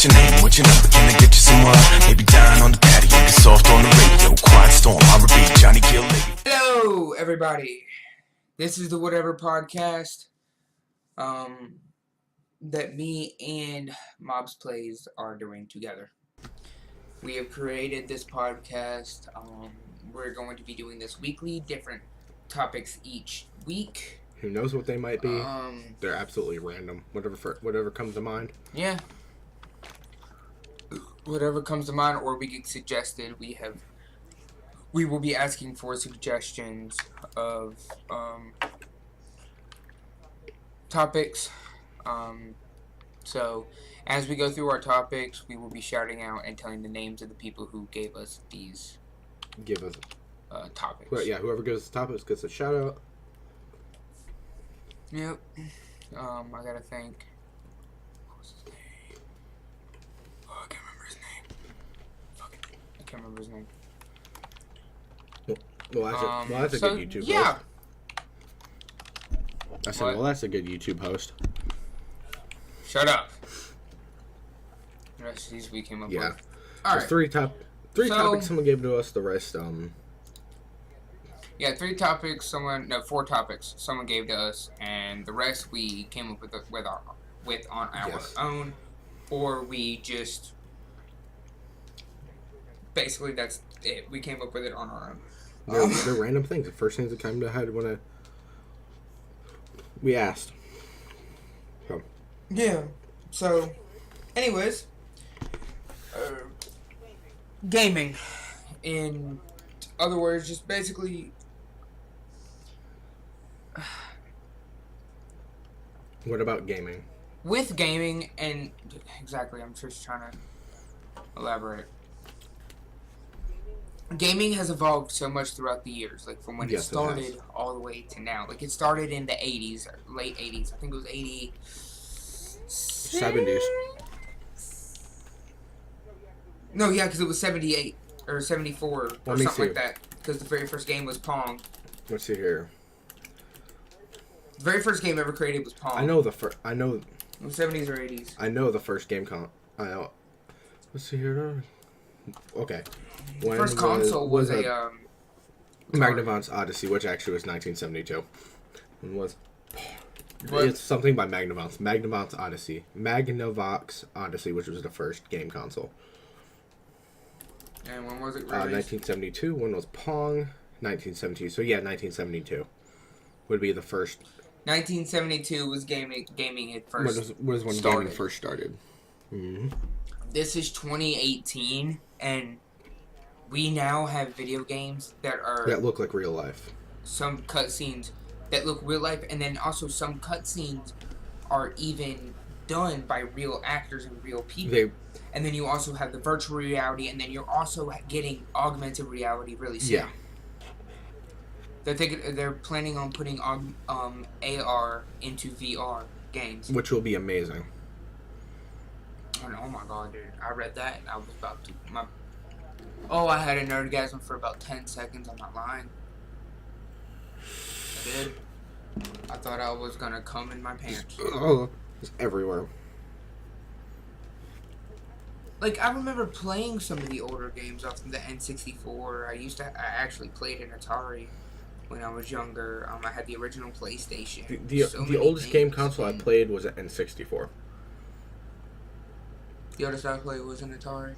What's your name? What's your number? Can I get you some maybe down on the patio, get soft on the radio. Quiet storm, I repeat, Johnny Kill Lady. Hello, everybody. This is the Whatever Podcast. That me and Mobs Plays are doing together. We have created this podcast. We're going to be doing this weekly, different topics each week. Who knows what they might be? They're absolutely random. Whatever comes to mind. Yeah. Whatever comes to mind, or we get suggested. We will be asking for suggestions of topics. So, as we go through our topics, we will be shouting out and telling the names of the people who gave us these topics. Well, yeah, whoever gives us the topics gets a shout out. Yep. I gotta think. What was his name? Oh, I can't remember his name. Fuck it. I can't remember his name. Well, that's a good YouTube yeah. host. I said, well, that's a good YouTube host. Shut up. The rest of these we came up with. Yeah. All right. Three topics someone gave to us. The rest, Yeah, 4 topics someone gave to us, and the rest we came up with on our own, or we just basically that's it. We came up with it on our own. They're random things. The first things that came to head when we asked. So. Yeah. So, anyways, gaming. In other words, just basically. What about gaming? With gaming, and exactly, I'm just trying to elaborate. Gaming has evolved so much throughout the years, like from when it started all the way to now. Like it started in the 80s, late 80s. I think it was 70s. No, yeah, because it was 78 or 74 or something like that. Because the very first game was Pong. Let's see here. The very first game ever created was Pong. I know. It was 70s or 80s. I know the first game I know. Let's see here. Okay. The first console was a Magnavox Odyssey, which actually was 1972. What? It's something by Magnavox. Magnavox Odyssey, which was the first game console. And when was it released? 1972. When was Pong? 1972. So yeah, 1972 would be the first. 1972 was gaming at first. Was when gaming first started. Mm-hmm. This is 2018, and we now have video games that look like real life. Some cutscenes that look real life, and then also some cutscenes are even done by real actors and real people. And then you also have the virtual reality, and then you're also getting augmented reality really soon. Yeah. They're planning on putting AR into VR games, which will be amazing. Oh my god, dude! I read that and I was about to I had a nerdgasm for about 10 seconds. I'm not lying. I did. I thought I was gonna come in my pants. Oh, it's everywhere. Like, I remember playing some of the older games off of the N64. I actually played an Atari when I was younger. I had the original PlayStation. The oldest game console I played was an N64. The oldest I played was an Atari.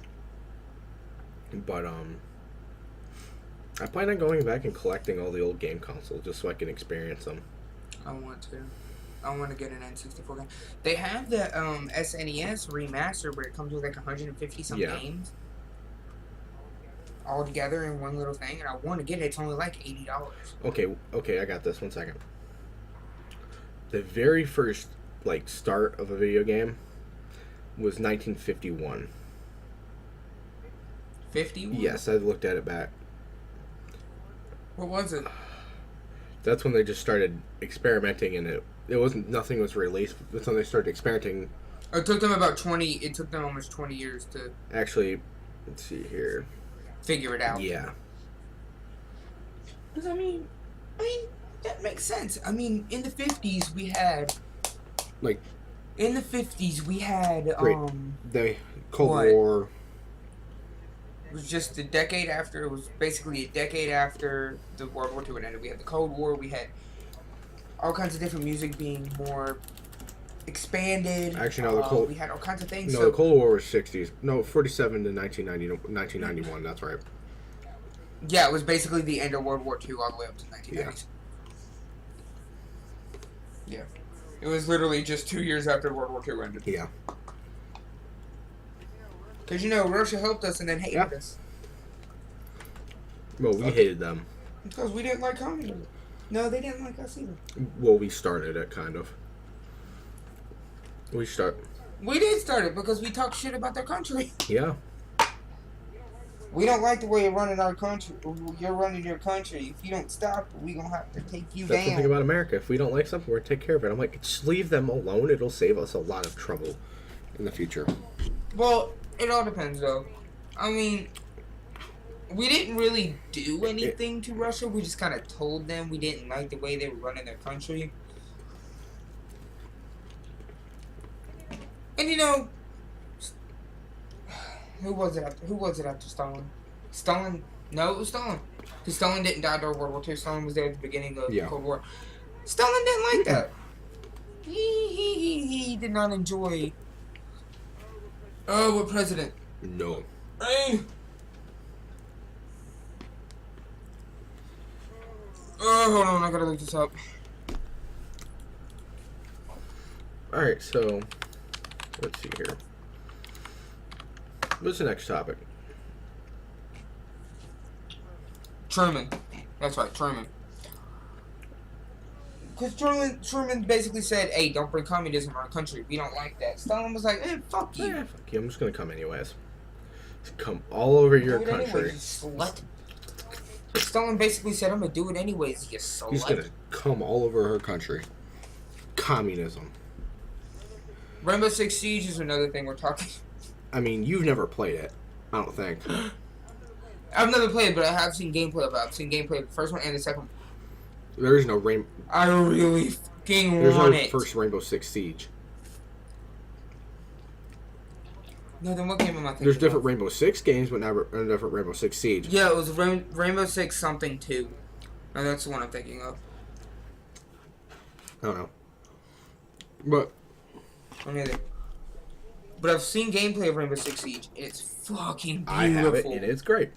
But, I plan on going back and collecting all the old game consoles just so I can experience them. I want to get an N64 game. They have the SNES remaster where it comes with like 150 some games all together in one little thing, and I want to get it. It's only like $80. Okay, I got this. 1 second. The very first start of a video game was 1951. 51? Yes, I looked at it back. What was it? That's when they just started experimenting, and nothing was released. That's when they started experimenting. It took them almost 20 years to actually, let's see here, figure it out. Yeah. Because I mean, that makes sense. I mean, in the 50s we had great. Cold What? War. It was just a decade after. It was basically a decade after the World War II had ended. We had the Cold War. We had all kinds of different music being more expanded. Actually, no, the Cold. We had all kinds of things. No, so, the Cold War was 60s. No, 47 to 1991. That's right. yeah, it was basically the end of World War II all the way up to 1990s. Yeah. It was literally just 2 years after World War II ended. Yeah. Because, Russia helped us and then hated us. Well, we hated them. Because we didn't like communism. No, they didn't like us either. Well, we started it, kind of. We did start it because we talked shit about their country. Yeah. We don't like the way you're running our country. You're running your country. If you don't stop, we gonna have to take you That's the down. thing about America. If we don't like something, we're gonna take care of it. I'm like, just leave them alone. It'll save us a lot of trouble in the future. Well, it all depends, though. I mean, we didn't really do anything to Russia. We just kind of told them we didn't like the way they were running their country. And who was it after Stalin? Stalin? No, it was Stalin. Because Stalin didn't die during World War II. Stalin was there at the beginning of the Cold War. Stalin didn't like that. He did not enjoy. Oh, what president? No. Hey. Oh, hold on, I gotta look this up. Alright, so let's see here. What's the next topic? Truman. That's right, Truman. Because Truman basically said, hey, don't bring communism in our country. We don't like that. Stalin was like, fuck you. Yeah, fuck you. I'm just gonna come anyways. Just come all over your Do it country. anyways, you slut. Stalin basically said, I'm gonna do it anyways, you slut. He's gonna come all over her country. Communism. Rainbow Six Siege is another thing we're talking. I mean, you've never played it. I don't think. I've never played it, but I have seen gameplay of it. I've seen gameplay of the first one and the second one. There is no rainbow. I really fucking There's want no it. first Rainbow Six Siege. No, then what game am I thinking There's different of? Rainbow Six games, but never a different Rainbow Six Siege. Yeah, it was Rainbow Six something 2. No, that's the one I'm thinking of. I don't know. But I don't either. But I've seen gameplay of Rainbow Six Siege. It's fucking beautiful. I have it, and it's great.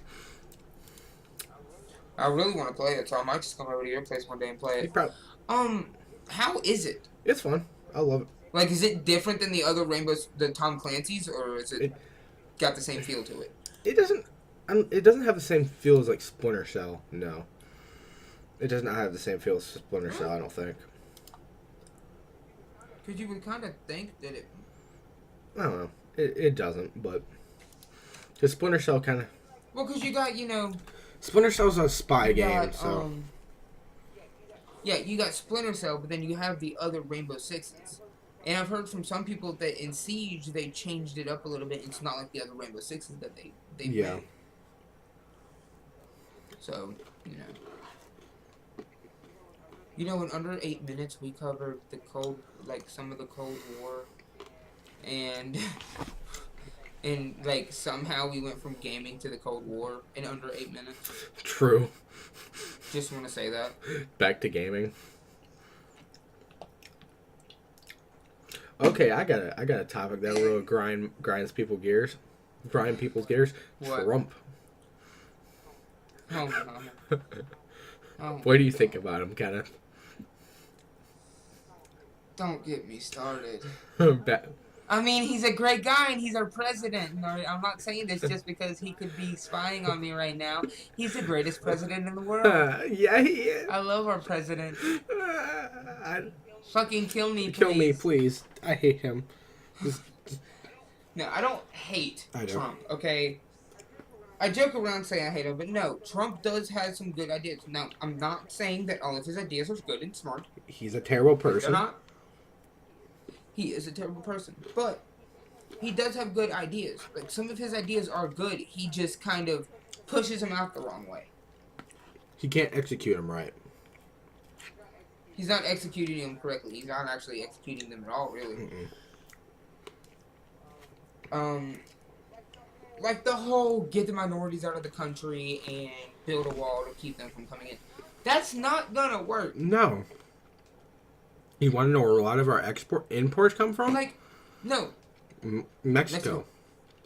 I really want to play it, so I might just come over to your place one day and play it. How is it? It's fun. I love it. Like, is it different than the other Rainbows, the Tom Clancy's, or is it got the same feel to it? It doesn't. It doesn't have the same feel as like Splinter Cell. No. It does not have the same feel as Splinter Cell. I don't think. Because you would kind of think that it. I don't know. It doesn't, but because Splinter Cell kind of. Well, because you got Splinter Cell's a spy you game, got, so. Yeah, you got Splinter Cell, but then you have the other Rainbow Sixes. And I've heard from some people that in Siege they changed it up a little bit. It's not like the other Rainbow Sixes that they Yeah. made. So, in under 8 minutes we covered some of the Cold War, and somehow we went from gaming to the Cold War in under 8 minutes. True. Just want to say that. Back to gaming. Okay, I got a topic that really grinds people's gears. Grind people's gears. What? Trump. Oh, no. Oh, What do you think about him, Kenneth? don't get me started. Ba- I mean, he's a great guy and he's our president. No, I'm not saying this just because he could be spying on me right now. He's the greatest president in the world. yeah, he is. I love our president. Fucking kill me, please. Kill me, please. I hate him. No, I don't hate I know. Trump, okay? I joke around saying I hate him, but no, Trump does have some good ideas. Now, I'm not saying that all of his ideas are good and smart. He's a terrible They're person. not. He is a terrible person, but he does have good ideas. Like, some of his ideas are good. He just kind of pushes them out the wrong way. He can't execute them right. He's not executing them correctly. He's not actually executing them at all, really. like the whole get the minorities out of the country and build a wall to keep them from coming in. That's not gonna work. No. You want to know where a lot of our imports come from? Like, no. Mexico.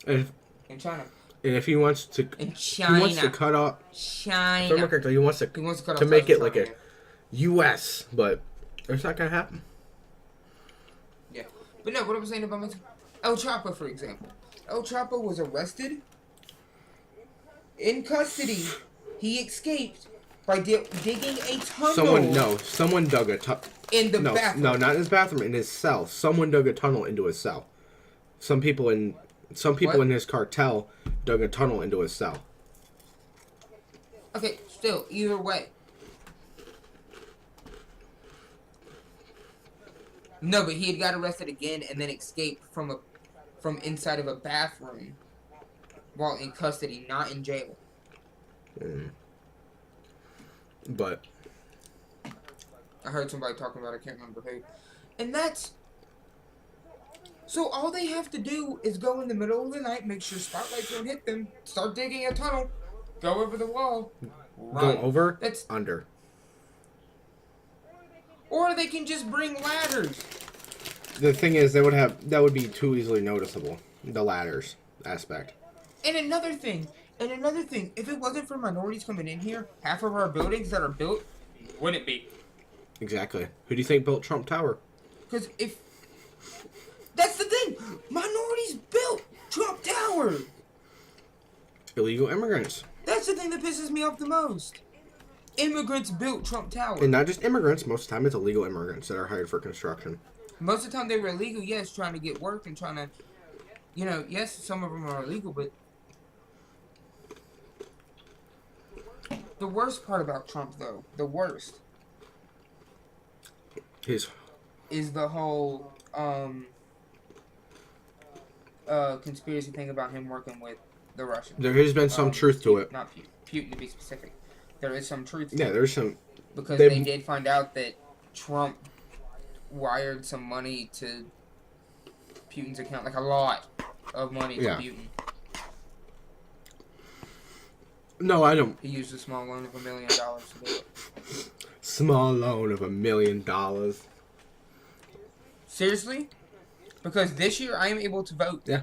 And In China. if he wants to, In China. he wants to cut off. China. He wants to cut to off make ties it with like a China. U.S., but it's not gonna happen. Yeah. But no, what I was saying about El Chapo, for example. El Chapo was arrested, in custody. He escaped by digging a tunnel. Someone dug a tunnel. In the bathroom. No, not in his bathroom, in his cell. Someone dug a tunnel into his cell. Some people in his cartel dug a tunnel into his cell. Okay, still, either way. No, but he had got arrested again and then escaped from inside of a bathroom while in custody, not in jail. But I heard somebody talking about it, I can't remember who. And that's... So all they have to do is go in the middle of the night, make sure spotlights don't hit them, start digging a tunnel, go over the wall, run. go over, That's... under. Or they can just bring ladders. The thing is, that would be too easily noticeable. The ladders aspect. And another thing, if it wasn't for minorities coming in here, half of our buildings that are built wouldn't be. Exactly. Who do you think built Trump Tower? Because if... That's the thing! Minorities built Trump Tower! Illegal immigrants. That's the thing that pisses me off the most. Immigrants built Trump Tower. And not just immigrants, most of the time it's illegal immigrants that are hired for construction. Most of the time they were illegal, yes, trying to get work and trying to... You know, yes, some of them are illegal, but... The worst part about Trump, though, the worst... is the whole, conspiracy thing about him working with the Russians. There has been some truth to it. Not Putin, to be specific. There is some truth to Yeah, it. there's some... Because they did find out that Trump wired some money to Putin's account, like a lot of money to Putin. No, I don't. He used a small loan of $1 million to do it. Small loan of $1 million. Seriously? Because this year I am able to vote. Yeah.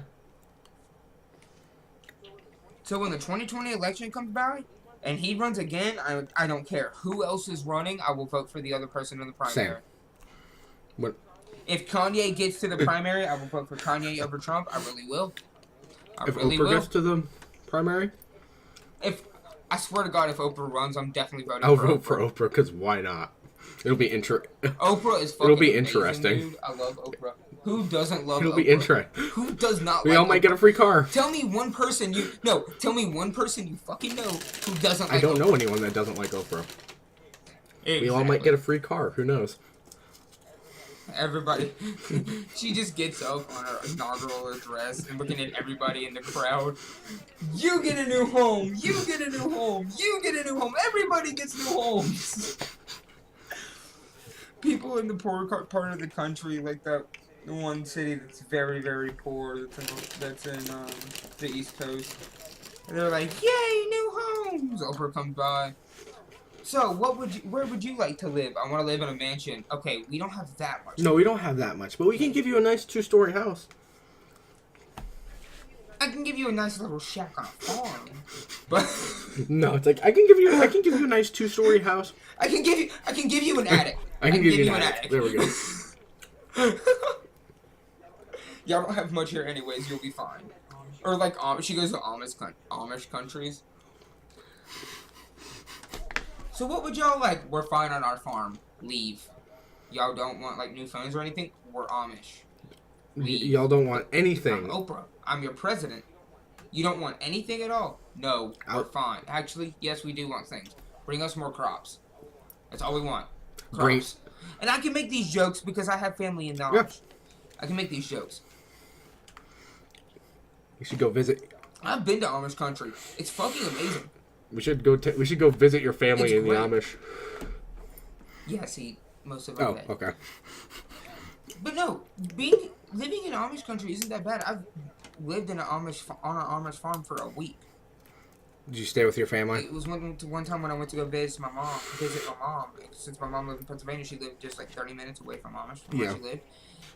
So when the 2020 election comes by, and he runs again, I don't care who else is running, I will vote for the other person in the primary. Same. What? If Kanye gets to the primary, I will vote for Kanye over Trump. I really will. If Oprah gets to the primary? I swear to God, if Oprah runs, I'm definitely voting I'll for vote Oprah. for Oprah, because why not? It'll be Oprah is fucking It'll be amazing, interesting. dude. I love Oprah. Who doesn't love It'll Oprah? be interesting. Who does not We like all might Oprah? get a free car. Tell me one person you fucking know who doesn't like I don't Oprah. know anyone that doesn't like Oprah. Exactly. We all might get a free car. Who knows? Everybody, she just gets up on her inaugural address and looking at everybody in the crowd. You get a new home. You get a new home. You get a new home. Everybody gets new homes. People in the poor part of the country, like the one city that's very, very poor, that's in the East Coast. And they're like, "Yay, new homes!" Oprah comes by. So, where would you like to live? I want to live in a mansion. Okay, we don't have that much. No, we don't have that much, but we can give you a nice 2-story house. I can give you a nice little shack on a farm. But No, it's like I can give you a nice 2-story house. I can give you an attic. I can give you an attic. There we go. Y'all don't have much here anyways, you'll be fine. Or like she goes to Amish countries. So what would y'all like? We're fine on our farm. Leave. Y'all don't want like new phones or anything? We're Amish. Leave. Y'all don't want anything. I'm Oprah. I'm your president. You don't want anything at all? No, we're fine. Actually, yes, we do want things. Bring us more crops. That's all we want. Crops. Great. And I can make these jokes because I have family in the Amish. Yeah. I can make these jokes. You should go visit. I've been to Amish country. It's fucking amazing. We should go visit your family It's in great. the Amish. Yeah, see, most of Oh, it. okay. But no, living in Amish country isn't that bad. lived in on an Amish farm for a week. Did you stay with your family? It was one time when I went to go visit my mom. Since my mom lived in Pennsylvania, she lived just like 30 minutes away from Amish, from where she lived.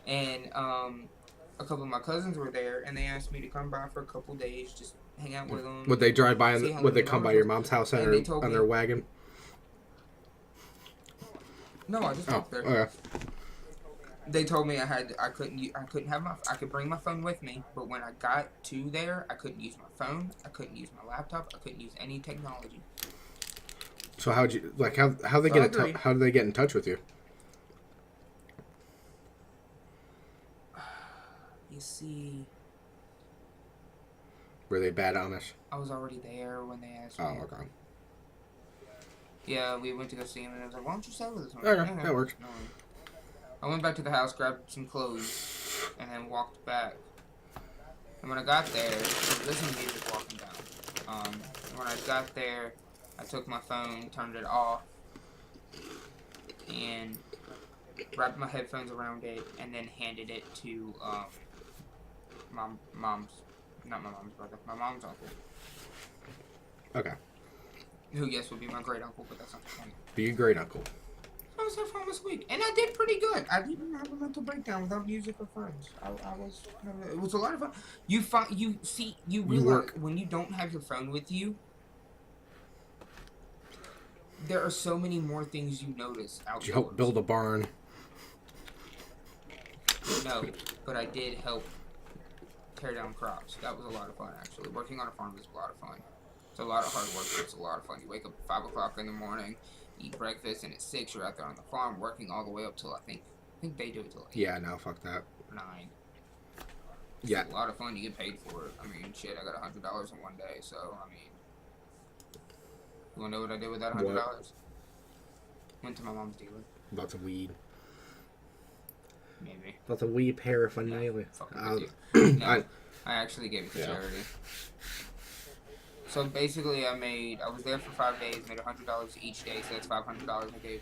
And a couple of my cousins were there, and they asked me to come by for a couple days, just hang out with them. Would they drive by? Would they come by your mom's house on their wagon? No, I just walked there. Okay. They told me I could bring my phone with me, but when I got to there, I couldn't use my phone, I couldn't use my laptop, I couldn't use any technology. So how do they get in touch with you? You see, were they bad Amish? I was already there when they asked me. Oh, okay. Yeah, we went to go see him, and I was like, "Why don't you stay with us?" Okay, that works. No. I went back to the house, grabbed some clothes, and then walked back. And when I got there, I was listening to music walking down. When I got there, I took my phone, turned it off, and wrapped my headphones around it, and then handed it to not my mom's brother, my mom's uncle. Okay. Who, yes, would be my great uncle, but that's not the point. Be a great uncle. I was there for almost a week, and I did pretty good. I didn't have a mental breakdown without music or friends. It was a lot of fun. You realize when you don't have your phone with you, there are so many more things you notice outdoors. Did you help build a barn? No, but I did help tear down crops. That was a lot of fun, actually. Working on a farm is a lot of fun. It's a lot of hard work, but it's a lot of fun. You wake up at 5 o'clock in the morning, eat breakfast, and at 6 you're out there on the farm working all the way up till I think they do it till 8. Yeah, no, fuck that. 9. Yeah. It's a lot of fun. You get paid for it. I mean, shit, I got $100 in one day, so, I mean, you wanna know what I did with that $100? What? Went to my mom's dealer. Lots of weed. Maybe. Lots of weed paraphernalia. Fucking with you. No, I actually gave it to charity. So basically, I was there for 5 days, made $100 each day, so that's $500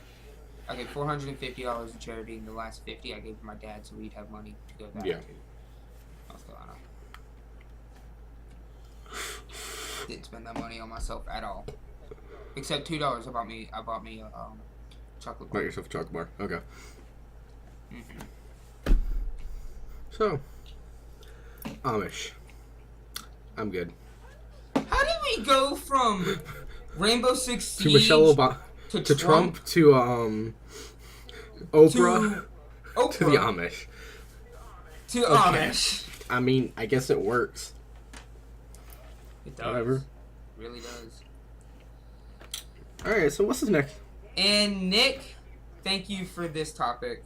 I gave $450 in charity, and the last $50 I gave to my dad, so we'd have money to go back to North Carolina. Didn't spend that money on myself at all, except $2. I bought me a chocolate bar. Bought yourself a chocolate bar. Okay. Mm-hmm. So, Amish. I'm good. How did we go from Rainbow Six Siege to Michelle Obama to Trump to Oprah to the Amish to Amish? I mean, I guess it works. It does. Whatever. It really does. All right. So what's this next? And Nick, thank you for this topic.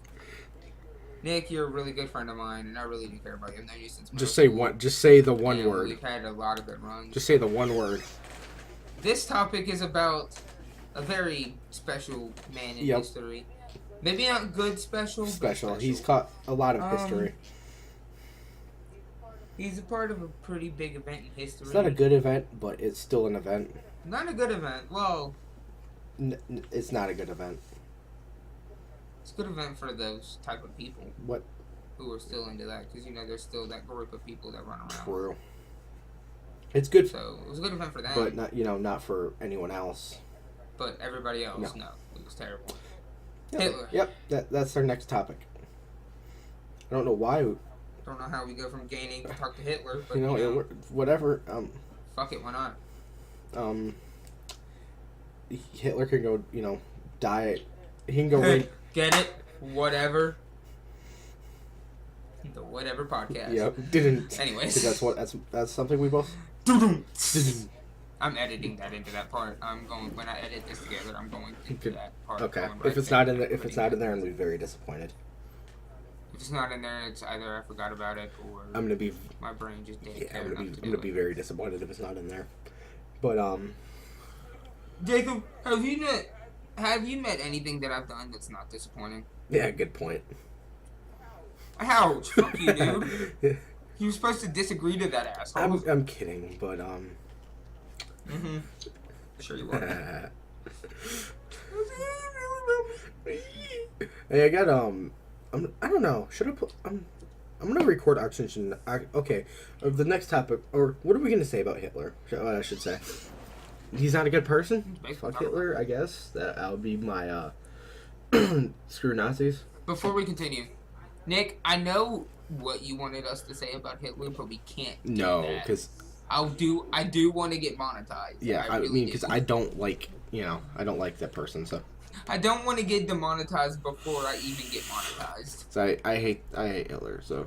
Nick, you're a really good friend of mine, and I really do care about you. I've known you since middle school. Just say the one word. We've had a lot of good runs. Just say the one word. This topic is about a very special man in history. Maybe not good special. Special. He's caught a lot of history. He's a part of a pretty big event in history. It's not a good event, but it's still an event. Not a good event. Well, it's not a good event. It's a good event for those type of people. What? Who are still into that, because there's still that group of people that run around. True. It's good. So it was a good event for them. But not for anyone else. But everybody else, no, it was terrible. Yep. Hitler. Yep. That's our next topic. I don't know why. Don't know how we go from gaining to talk to Hitler, but whatever. Fuck it, why not? Hitler could go, die. He can go. Get it? Whatever. The Whatever podcast. Yep. Didn't. Anyways, that's something we both. I'm editing that into that part. When I edit this together, I'm going into that part. Okay. If it's not in there, I'm gonna be very disappointed. If it's not in there, it's either I forgot about it or I'm gonna be. My brain just didn't. Yeah, I'm gonna be very disappointed if it's not in there. But Jacob, have you met anything that I've done that's not disappointing? Yeah, good point. Ouch! Fuck you, dude. You were supposed to disagree to that asshole. I'm kidding, but Mm-hmm. Sure you were. Hey, I got I don't know. Should I put I'm gonna record oxygen. Okay, the next topic, or what are we gonna say about Hitler? What I should say. He's not a good person. Fuck Hitler, I guess. That would be my screw Nazis. Before we continue, Nick, I know what you wanted us to say about Hitler, but we can't. No, because I do want to get monetized. Yeah, I mean, because I don't like, I don't like that person. So I don't want to get demonetized before I even get monetized. So I hate Hitler. So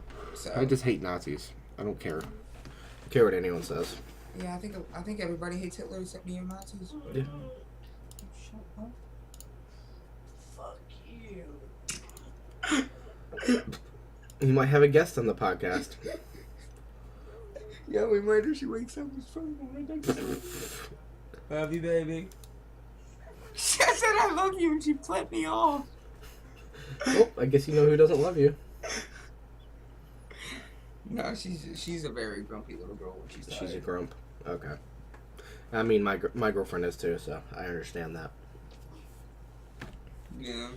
I just hate Nazis. I don't care. I don't care what anyone says. Yeah, I think everybody hates Hitler except neo-Nazis. Yeah. Shut up. Fuck you. You might have a guest on the podcast. Yeah, we might if she wakes up. It's fun. Love you, baby. She said I love you and she flipped me off. Well, I guess you know who doesn't love you. No, she's a very grumpy little girl when she's tired. She's a grump. Okay. I mean, my girlfriend is too, so I understand that. Yeah.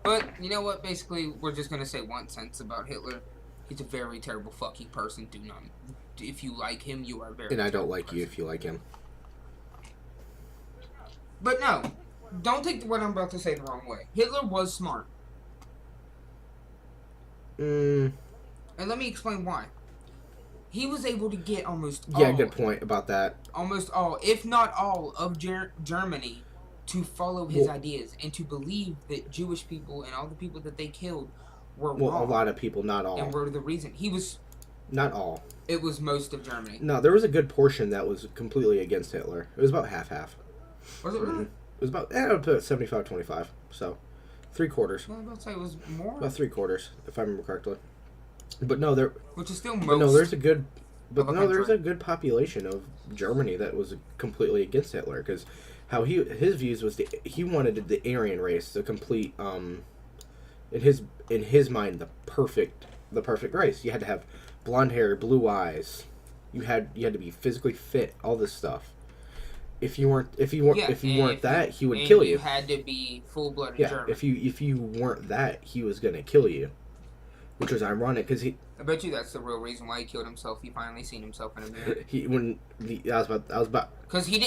But, you know what? Basically, we're just going to say one sentence about Hitler. He's a very terrible fucking person. Do not. If you like him, you are very. And I don't like you if you like him. But no. Don't take what I'm about to say the wrong way. Hitler was smart. And let me explain why. He was able to get almost all. Yeah, good point about that. Almost all, if not all, of Germany to follow his ideas and to believe that Jewish people and all the people that they killed were wrong. A lot of people, not all. And were the reason. He was... Not all. It was most of Germany. No, there was a good portion that was completely against Hitler. It was about half-half. Was it really? It was about 75-25, so 3/4. Well, I was about to say it was more. About 3/4, if I remember correctly. But no, there. Which is still most. But no, there's a good. But of a no, there's country. a good population of Germany that was completely against Hitler because how his views was he wanted the Aryan race, the complete in his mind the perfect race. You had to have blonde hair, blue eyes. You had to be physically fit, all this stuff. If you weren't that, he would kill you. You had to be full-blooded German. If you weren't that, he was gonna kill you. Which was ironic because I bet you that's the real reason why he killed himself. He finally seen himself in a mirror. I was about because he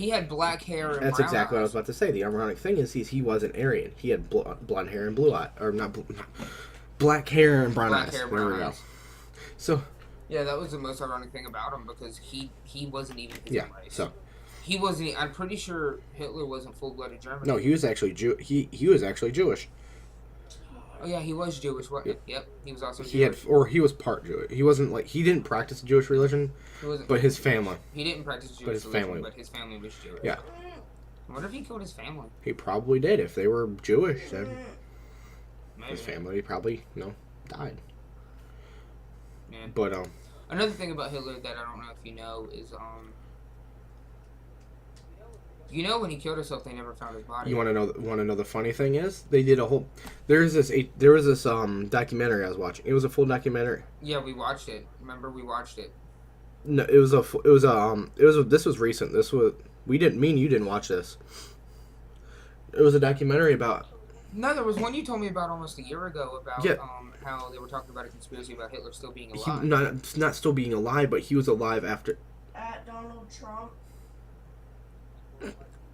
had black hair and That's brown exactly what I was eyes. about to say. The ironic thing is he wasn't Aryan. He had blonde hair and blue eye, or not black hair and brown eyes. Black hair, There we brown go. eyes. So yeah, that was the most ironic thing about him because he wasn't even his own race. So he wasn't. I'm pretty sure Hitler wasn't full-blooded German. no, he was actually He was actually Jewish. Oh yeah, he was Jewish. What? Yep, he was also. He was part Jewish. He wasn't he didn't practice the Jewish religion, but his family. He didn't practice Jewish But his religion, family. but his family was Jewish. Yeah. What if he killed his family? He probably did. If they were Jewish, then Maybe. his family probably died. Yeah. But Another thing about Hitler that I don't know if you know is when he killed himself, they never found his body. you want to know the funny thing is they did a whole there was this documentary I was watching. It was a full documentary. Yeah, we watched it. Remember, we watched it. No, this was recent. Me and you didn't watch this. It was a documentary about. No, there was one you told me about almost a year ago about Yeah. How they were talking about a conspiracy about Hitler still being alive. Not still being alive, but he was alive after. At Donald Trump.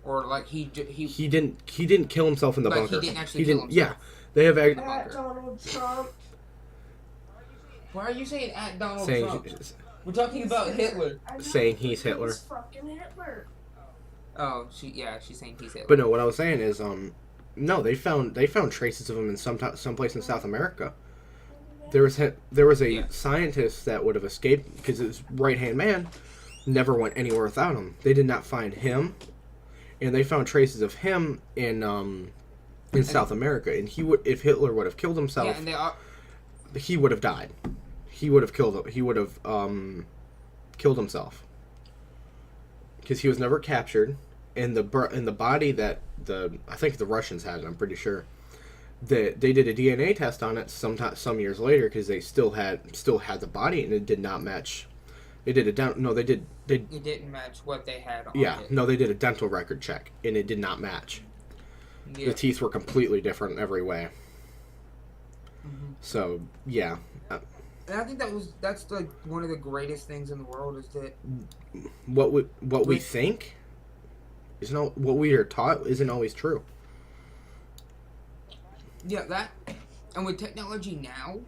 Or like he He didn't kill himself in the Like, he bunker. didn't actually kill himself. Yeah, they have bunker. At Donald Trump. Why are you saying at Donald saying Trump? We're talking about Hitler. I know, Saying he's Hitler. He's fucking Hitler. Oh, she's saying he's Hitler. But no, what I was saying is no, they found traces of him in someplace in South America. There was a scientist that would have escaped because his right-hand man never went anywhere without him. They did not find him, and they found traces of him in South America. And if Hitler would have killed himself, yeah, and they are. he would have died. He would have killed himself because he was never captured. And the body that I think the Russians had, I'm pretty sure. They did a DNA test on it some years later because they still had the body and it did not match. They did It didn't match what they had on it. they did a dental record check and it did not match. Yeah. The teeth were completely different in every way. So yeah, And I think that's like one of the greatest things in the world is that what we Like- think is not what we are taught isn't always true. yeah, that, and with technology now,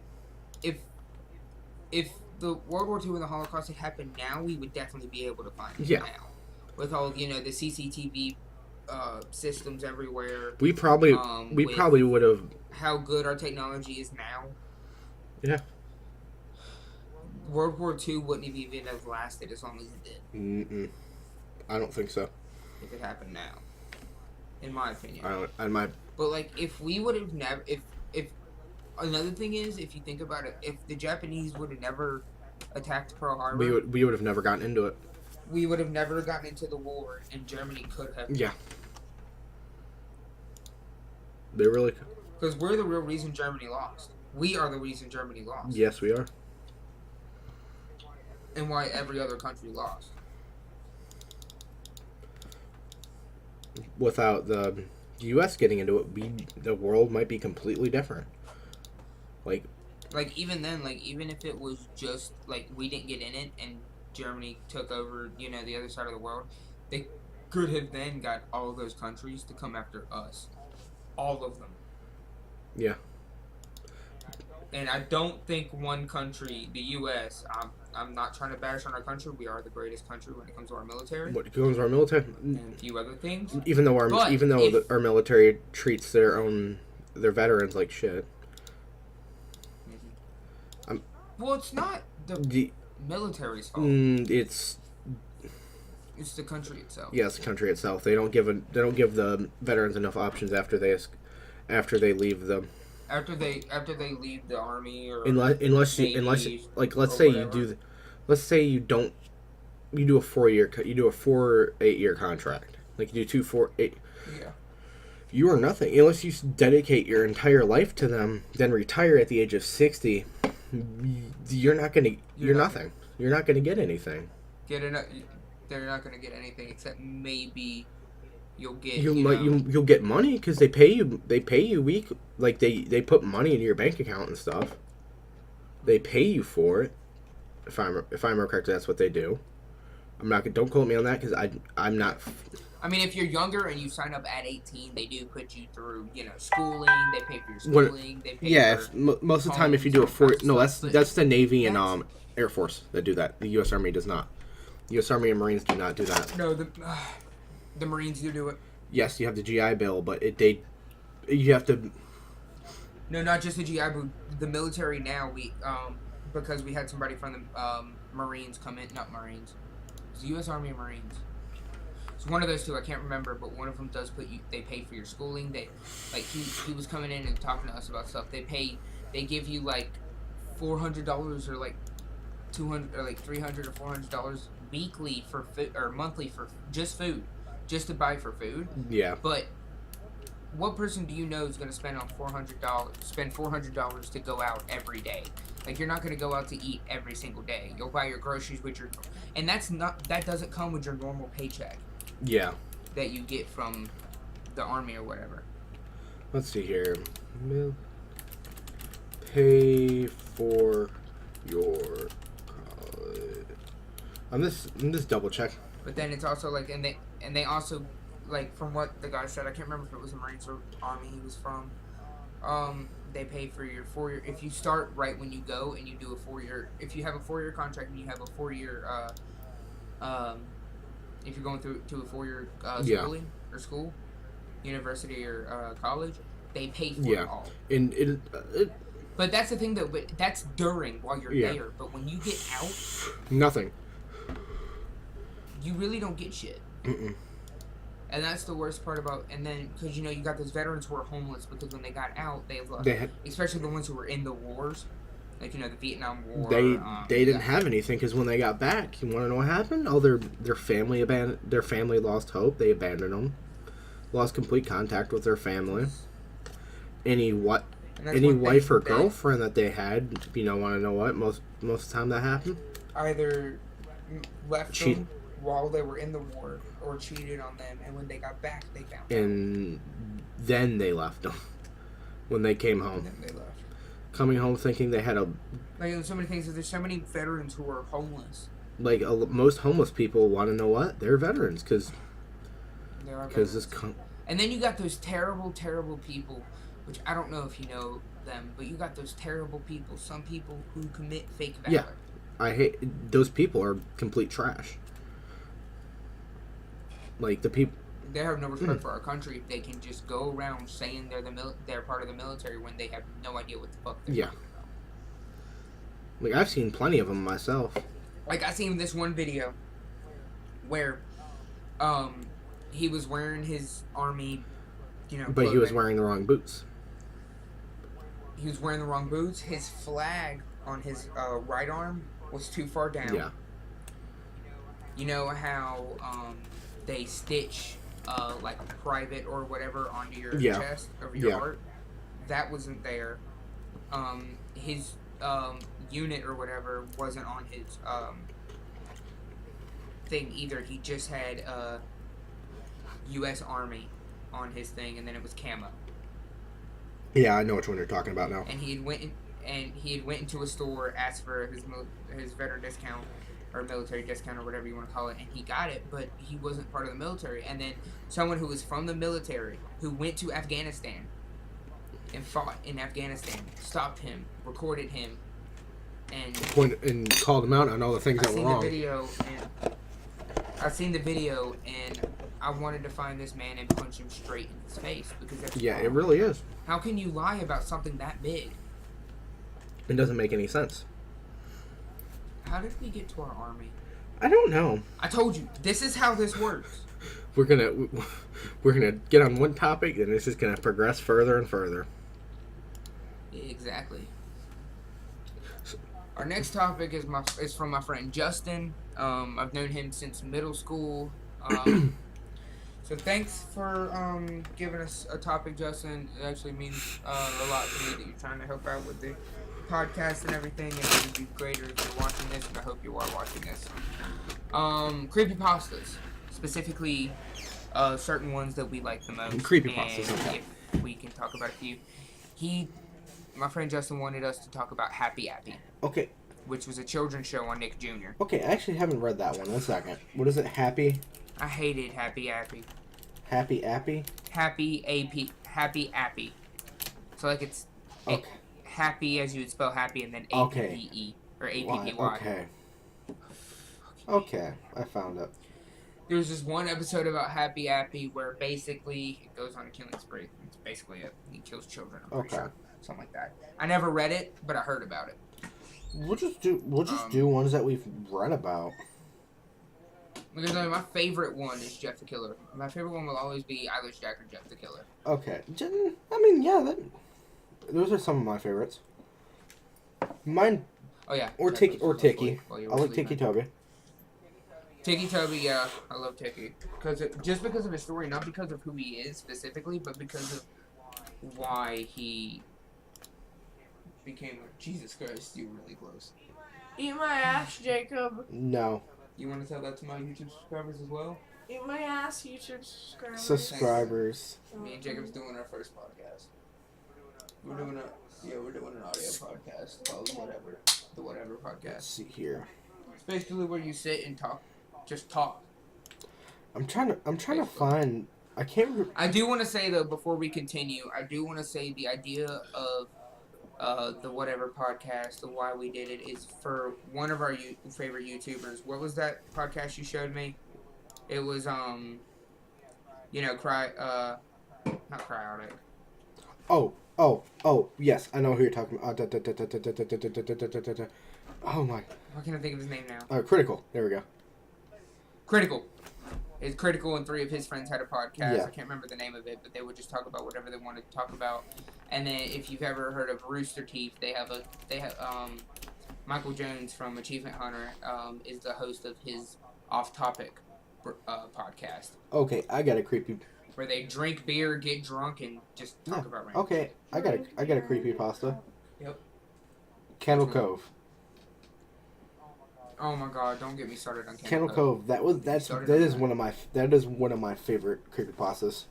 if the World War II and the Holocaust had happened now, we would definitely be able to find it Yeah. now. With all the CCTV systems everywhere, We probably with would have. how good our technology is now. Yeah. World War II wouldn't have even have lasted as long as it did Mm-mm. I don't think so. if it happened now, in my opinion. I don't. I might. But like, if we would have never, if another thing is, if you think about it, if the Japanese would have never attacked Pearl Harbor, We would have never gotten into it. we would have never gotten into the war, and Germany could have. Yeah. They really. Because we're the real reason Germany lost. We are the reason Germany lost, Yes, we are. and why every other country lost. Without the U.S. getting into it, the world might be completely different. Like, Like even then, like even if it was just like we didn't get in it and Germany took over, the other side of the world, they could have then got all of those countries to come after us, all of them. yeah, And I don't think one country, the U.S. I'm not trying to bash on our country. We are the greatest country when it comes to our military what goes our military? and a few other things. Even though But if- our military treats their veterans like shit. Well, it's not the The, military's fault. it's It's the country itself. yes, the country itself. They don't give the veterans enough options after they leave the After they leave the army or unless Navy like or let's say whatever. let's say you do a 8-year contract. Like you do 2 4 8. Yeah. You are nothing unless you dedicate your entire life to them, then retire at the age of 60. You're nothing. You're not gonna get anything. They're not gonna get anything except maybe you'll get You'll get money because they pay you week, like they put money into your bank account and stuff. They pay you for it. If I remember correctly, that's what they do. Don't quote me on that because I'm not. I mean, if you're younger and you sign up at 18, they do put you through, schooling. They pay for your What- schooling. They pay Yeah, for most of the time if you do a homes, 4 all no, kinds of stuff, that's the Navy and that's- Air Force that do that. The U.S. Army does not. U.S. Army and Marines do not do that. No, the Marines do it. Yes, you have the GI Bill, but you have to. No, not just the GI, but the military now. We because we had somebody from the Marines come in, not Marines, it's the U.S. Army and Marines. It's one of those two. I can't remember, but one of them does they pay for your schooling. They he was coming in and talking to us about stuff. They give you like $400 or like $200 or like $300 or $400 weekly for food or monthly for just food, just to buy for food. Yeah. But what person do you know is going to spend $400 to go out every day? Like, you're not going to go out to eat every single day. You'll buy your groceries with and that doesn't come with your normal paycheck Yeah. that you get from the army or whatever. Let's see here. Pay for your college. I'm just double check. But then it's also like, and they also, like, from what the guy said, I can't remember if it was the Marines or Army he was from. They pay for your 4-year. If you start right when you go and you do a 4-year, if you have a 4-year contract and you have a 4-year, if you're going through to a 4-year schooling or school, university or college, they pay for it all. And it But that's the thing though. But that's during while you're Yeah. there. But when you get out, nothing. you really don't get shit. Mm-mm. And that's the worst part about. And then because you got those veterans who are homeless because when they got out, they They especially the ones who were in the wars, like the Vietnam War. they didn't have anything because when they got back, you want to know what happened? All their family their family lost hope. They abandoned them, lost complete contact with their family. Any wife or girlfriend that they had, want to know what? Most of the time that happened. Either left Cheat. them while they were in the war or cheated on them, and when they got back, they found out. And then they left them when they came And home. then they left. coming home thinking they had a Like, there's so many things. There's so many veterans who are homeless. like most homeless people want to know what they're veterans because There are this veterans. And then you got those terrible, terrible people, which I don't know if you know them, but you got those terrible people. Some people who commit fake valor. Yeah. I hate those people are complete trash. Like the people. They have no respect for our country if they can just go around saying they're part of the military when they have no idea what the fuck they're talking about. Like I've seen plenty of them myself. Like I seen this one video where he was wearing his army, But he was clothing. wearing the wrong boots. He was wearing the wrong boots. His flag on his right arm was too far down. Yeah. You know how they stitch like a private or whatever onto your chest over your heart? That wasn't there. His unit or whatever wasn't on his thing either. He just had U.S. Army on his thing, and then it was camo. Yeah, I know which one you're talking about now. And he had went into a store, asked for his veteran discount or military discount or whatever you want to call it, and he got it, but he wasn't part of the military. And then someone who was from the military, who went to Afghanistan and fought in Afghanistan, stopped him, recorded him, and Called him out on all the things that were wrong. I've seen the video, and I wanted to find this man and punch him straight in his face because that's wrong. It really is. How can you lie about something that big? It doesn't make any sense. How did we get to our army? I don't know. I told you, this is how this works. We're gonna get on one topic, and it's just gonna progress further and further. Exactly. Our next topic is from my friend Justin. I've known him since middle school. So thanks for giving us a topic, Justin. It actually means a lot to me that you're trying to help out with the podcast and everything, and it would be greater if you're watching this, and I hope you are watching this. Creepypastas, specifically certain ones that we like the most. Creepypastas, and okay. If we can talk about a few. My friend Justin wanted us to talk about Happy Appy. Okay. Which was a children's show on Nick Jr. Okay, I actually haven't read that one. 1 second. What is it? Happy? I hated Happy Appy. Happy Appy? Happy Appy. So like it's Okay. happy as you would spell happy and then A-P-P-E or A-P-P-Y. Okay. Okay, I found it. There was this one episode about Happy Appy where basically it goes on a killing spree. It's basically he kills children. I'm pretty sure. Something like that. I never read it, but I heard about it. We'll just do ones that we've read about. Because my favorite one is Jeff the Killer. My favorite one will always be Eilish Jack or Jeff the Killer. Okay. I mean, yeah, those are some of my favorites. Mine. Oh yeah. Or Tiki. I like Tiki Toby. Tiki Toby, yeah, I love Tiki. Just because of his story, not because of who he is specifically, but because of why he became. Jesus Christ, you were really close. Eat my ass, Jacob. No. You want to tell that to my YouTube subscribers as well? Eat my ass, YouTube Subscribers. Me and Jacob's doing our first podcast. We're doing an audio podcast called the Whatever Podcast. Let's see here. It's basically where you sit and talk, just talk. I'm trying to find. I can't. I do want to say though, before we continue, I do want to say the idea of the Whatever Podcast, the why we did it, is for one of our favorite YouTubers. What was that podcast you showed me? It was not Cryotic. Oh, yes, I know who you're talking about. Oh my. Why can't I think of his name now? Critical. There we go. Critical. It's Critical, and 3 of his friends had a podcast. Yeah. I can't remember the name of it, but they would just talk about whatever they wanted to talk about. And then, if you've ever heard of Rooster Teeth, they have Michael Jones from Achievement Hunter is the host of his Off Topic podcast. Okay, I got a creepy. Where they drink beer, get drunk, and just talk about random. Okay, I got a creepy pasta. Yep. Candle Cove. Oh my God! Don't get me started on Candle Cove. That is one of my favorite creepypastas.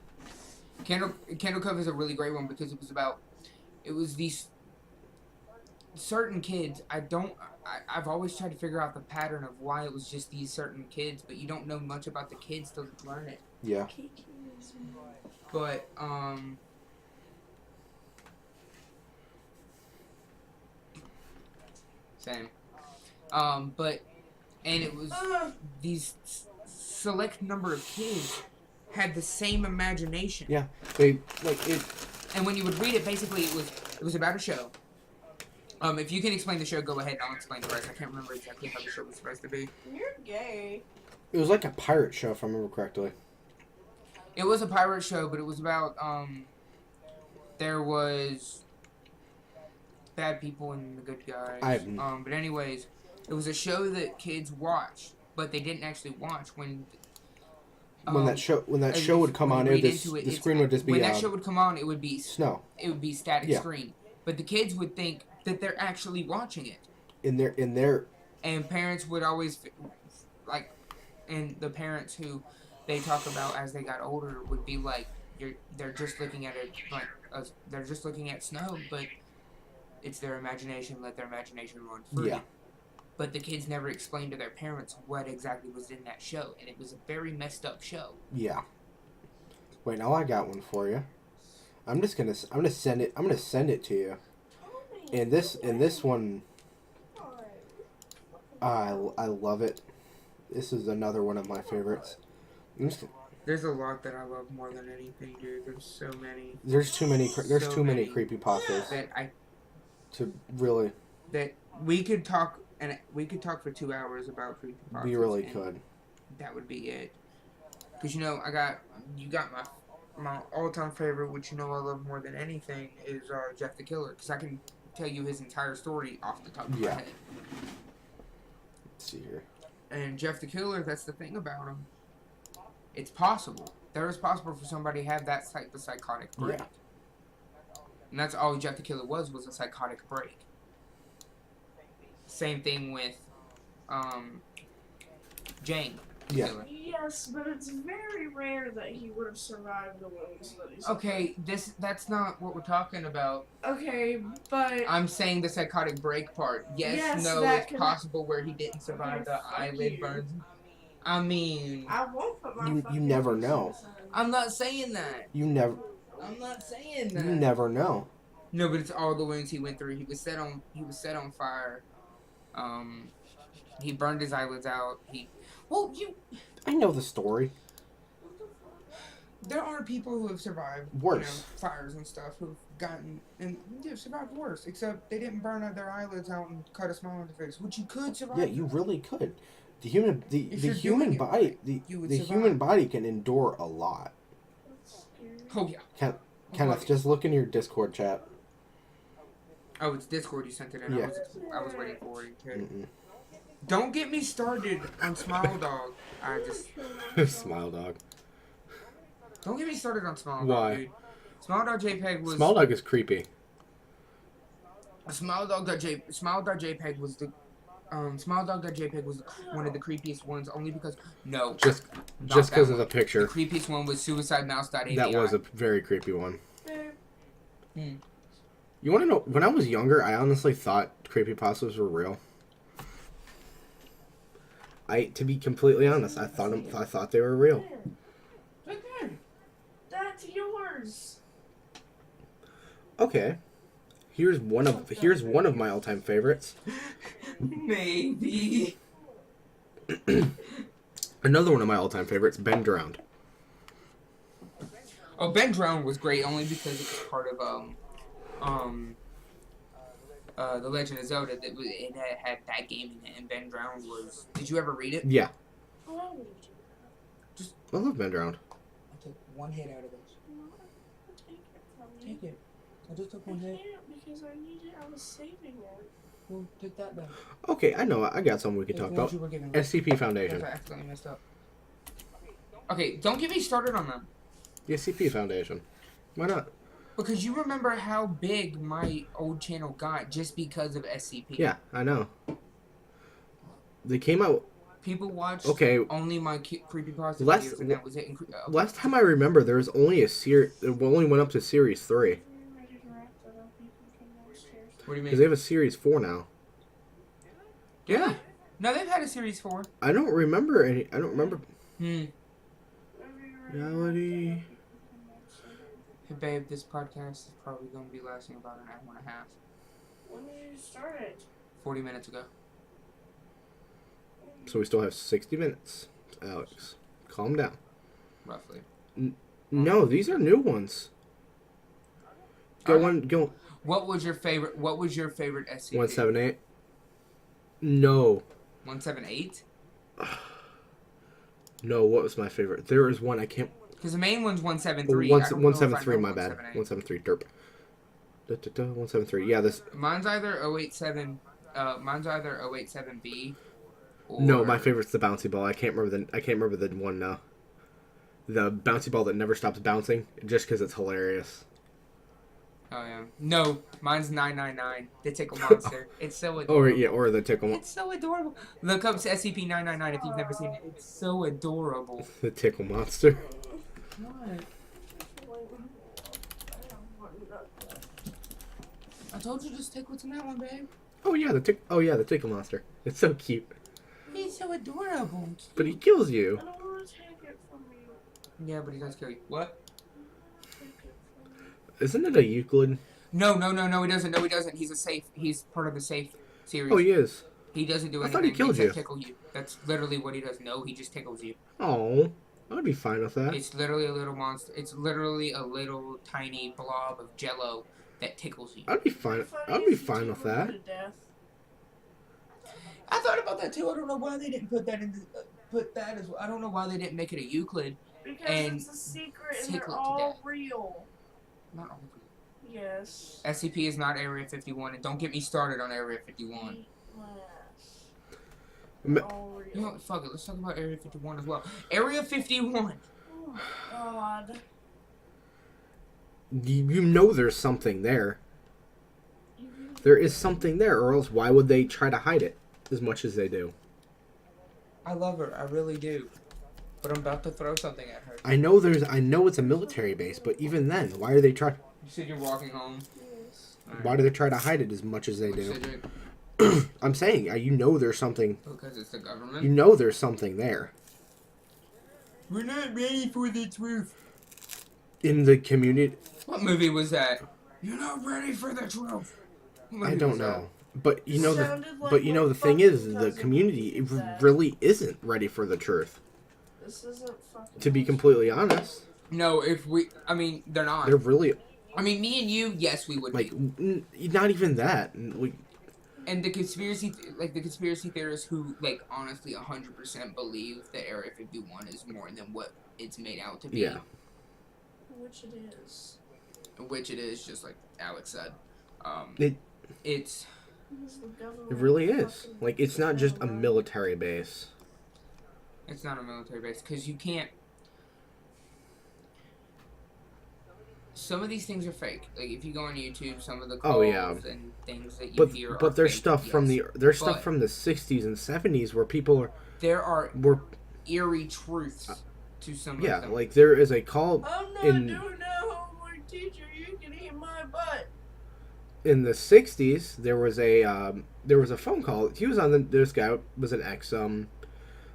Candle Cove is a really great one because it was certain kids, I've always tried to figure out the pattern of why it was just these certain kids, but you don't know much about the kids to learn it. Yeah. But, same. And it was these select number of kids had the same imagination. Yeah. They, like, it... And when you would read it, basically it was about a show. If you can explain the show, go ahead and I'll explain the rest. I can't remember exactly how the show was supposed to be. You're gay. It was like a pirate show, if I remember correctly. It was a pirate show, but it was about, there was bad people and the good guys. But anyways, it was a show that kids watched, but they didn't actually watch when that show would come on, the screen would just be when that show would come on, it would be snow. It would be static screen, but the kids would think that they're actually watching it. In their And parents would always and the parents who they talk about as they got older would be like, they're just looking at it like they're just looking at snow, but it's their imagination. Let their imagination run free. Yeah. But the kids never explained to their parents what exactly was in that show, and it was a very messed up show. Yeah. Wait, now I got one for you. I'm gonna send it to you. And this one, I love it. This is another one of my favorites. There's a lot that I love more than anything, dude. There's so many. There's too many creepypastas that we could talk for 2 hours about creepypastas. We really could. That would be it. Because you got my all-time favorite, which I love more than anything, is Jeff the Killer. Because I can tell you his entire story off the top of my head. Let's see here. And Jeff the Killer, that's the thing about him. It's possible. There is possible for somebody to have that type of psychotic break. Yeah. And that's all Jeff the Killer was a psychotic break. Same thing with Jane. Yeah. Killer. Yes, but it's very rare that he would have survived the wounds that he suffered. Okay, that's not what we're talking about. Okay, but I'm saying the psychotic break part. Yes, no, it's possible where he didn't survive the eyelid burns. I mean, I won't put my you never know. I'm not saying that. I'm not saying that. You never know. No, but it's all the wounds he went through. He was set on fire. He burned his eyelids out. I know the story. There are people who have survived worse fires and stuff who've gotten and they've survived worse, except they didn't burn out their eyelids out and cut a smile on their face, which you could survive. Yeah, you really could. The human body can endure a lot. Oh yeah. Kenneth, just look in your Discord chat. Oh, it's Discord you sent it in. Yeah. I was waiting for it. Okay. Don't get me started on Smile Dog. Smile Dog. Don't get me started on Smile Dog. Why? Dude. Smile Dog JPEG was. Smile Dog is creepy. Smile.jpg was the. Smile.jpg was one of the creepiest ones, only because just because of the picture. The creepiest one was suicidemouse.api. That was a very creepy one. You want to know? When I was younger, I honestly thought creepypastas were real. To be completely honest, I thought they were real. That's yours. Okay. Here's one of my all-time favorites. Maybe. Another one of my all-time favorites, Ben Drowned. Oh, Ben Drowned was great only because it was part of The Legend of Zelda. It had that game in it, and Ben Drowned was. Did you ever read it? Yeah. Oh. I love Ben Drowned. I took one hit out of it. Take it. I just took one hit. I can't because I need it. I was saving it. Well, take that then. Okay, I know. I got something we can talk about. SCP Foundation. I accidentally messed up. Okay, don't get me started on them. The SCP Foundation. Why not? Because you remember how big my old channel got just because of SCP. Yeah, I know. They came out. People watched only my creepypasta videos, and that was it. Last time I remember, there was only a series. It only went up to series 3. What do you Because mean? they have a Series 4 now. Yeah. No, they've had a Series 4. I don't remember any. I don't remember. Hmm. Reality. Hey, babe, this podcast is probably going to be lasting about an hour and a half. When did you start it? 40 minutes ago. So we still have 60 minutes. Alex, calm down. Roughly. No, these are new ones. Go on. Go. What was your favorite SCP? 178. No. 178? No, what was my favorite? There is one I can't. Because the main one's 173. 173, my bad. 173, derp. 173, yeah, this. Mine's either 087. Mine's either 087B. Or... No, my favorite's the bouncy ball. I can't remember the one now. The bouncy ball that never stops bouncing, just because it's hilarious. Oh yeah. No, mine's 999. The Tickle Monster. It's so adorable. Or yeah, or the tickle. It's so adorable. Look up SCP-999 if you've never seen it. It's so adorable. The tickle monster. What? I told you to stick what's in that one, babe. Oh yeah, the tickle monster. It's so cute. He's so adorable. But he kills you. I don't want to take it from you. Yeah, but he does kill you. What? Isn't it a Euclid? No, he doesn't. No, he doesn't. He's part of the safe series. Oh, he is. He doesn't do I anything. thought he killed except you. Tickle you. That's literally what he does. No, he just tickles you. Oh, I'd be fine with that. It's literally a little monster. It's literally a little tiny blob of jello that tickles you. I'd be fine. I'd be fine with that. I thought about that too. I don't know why they didn't put that as well. I don't know why they didn't make it a Euclid. Because And it's a secret and tickle they're it to all death. real. Not all. Yes. SCP is not Area 51, and don't get me started on Area 51. Me- All real. You know what? Fuck it. Let's talk about Area 51 as well. Area 51. Oh, God. You know there's something there. There is something there, or else why would they try to hide it as much as they do? I love her. I really do. But I'm about to throw something at her. I know it's a military base, but even then, why are they try? You said you're walking home. Yes. Why do they try to hide it as much as they do? Cedric, I'm saying, you know there's something. because it's the government. You know there's something there We're not ready for the truth. in the community. What movie was that? You're not ready for the truth. What I movie don't was that? know, but you know Sounded like but you know what the thing fucking is, the cousin community said. really isn't ready for the truth. This isn't fucking. To be completely honest, No, they're not. they're really I mean, me and you, yes, we would like be. not even that. Like, And the conspiracy theorists who, like, honestly 100% believe that Area 51 is more than what it's made out to be. yeah, Which it is. Which it is, just like Alex said. it It's Because the government really is. fucking Like, it's not just a around. military base. It's not a military base, because you can't... Some of these things are fake. Like, if you go on YouTube, some of the calls and things that you hear But are there's fake, stuff yes. from the But- from the 60s and 70s where people There are were eerie truths to some of yeah, them. like there is a call I'm not in doing that homework, teacher. You can eat my butt. in the 60s. There was a phone call. He was on this guy was an ex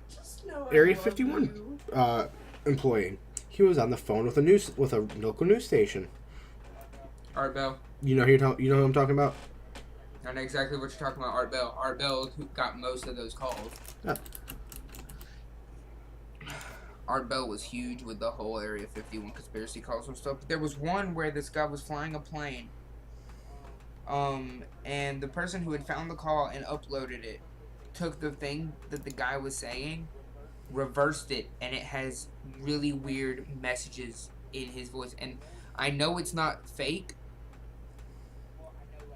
Just know Area I love 51 you. employee. He was on the phone with a local news station. Art Bell. You know who I'm talking about? I know exactly what you're talking about, Art Bell. Art Bell who got most of those calls. Yeah. Art Bell was huge with the whole Area 51 conspiracy calls and stuff. But there was one where this guy was flying a plane. And the person who had found the call and uploaded it took the thing that the guy was saying, reversed it, and it has really weird messages in his voice. And I know it's not fake.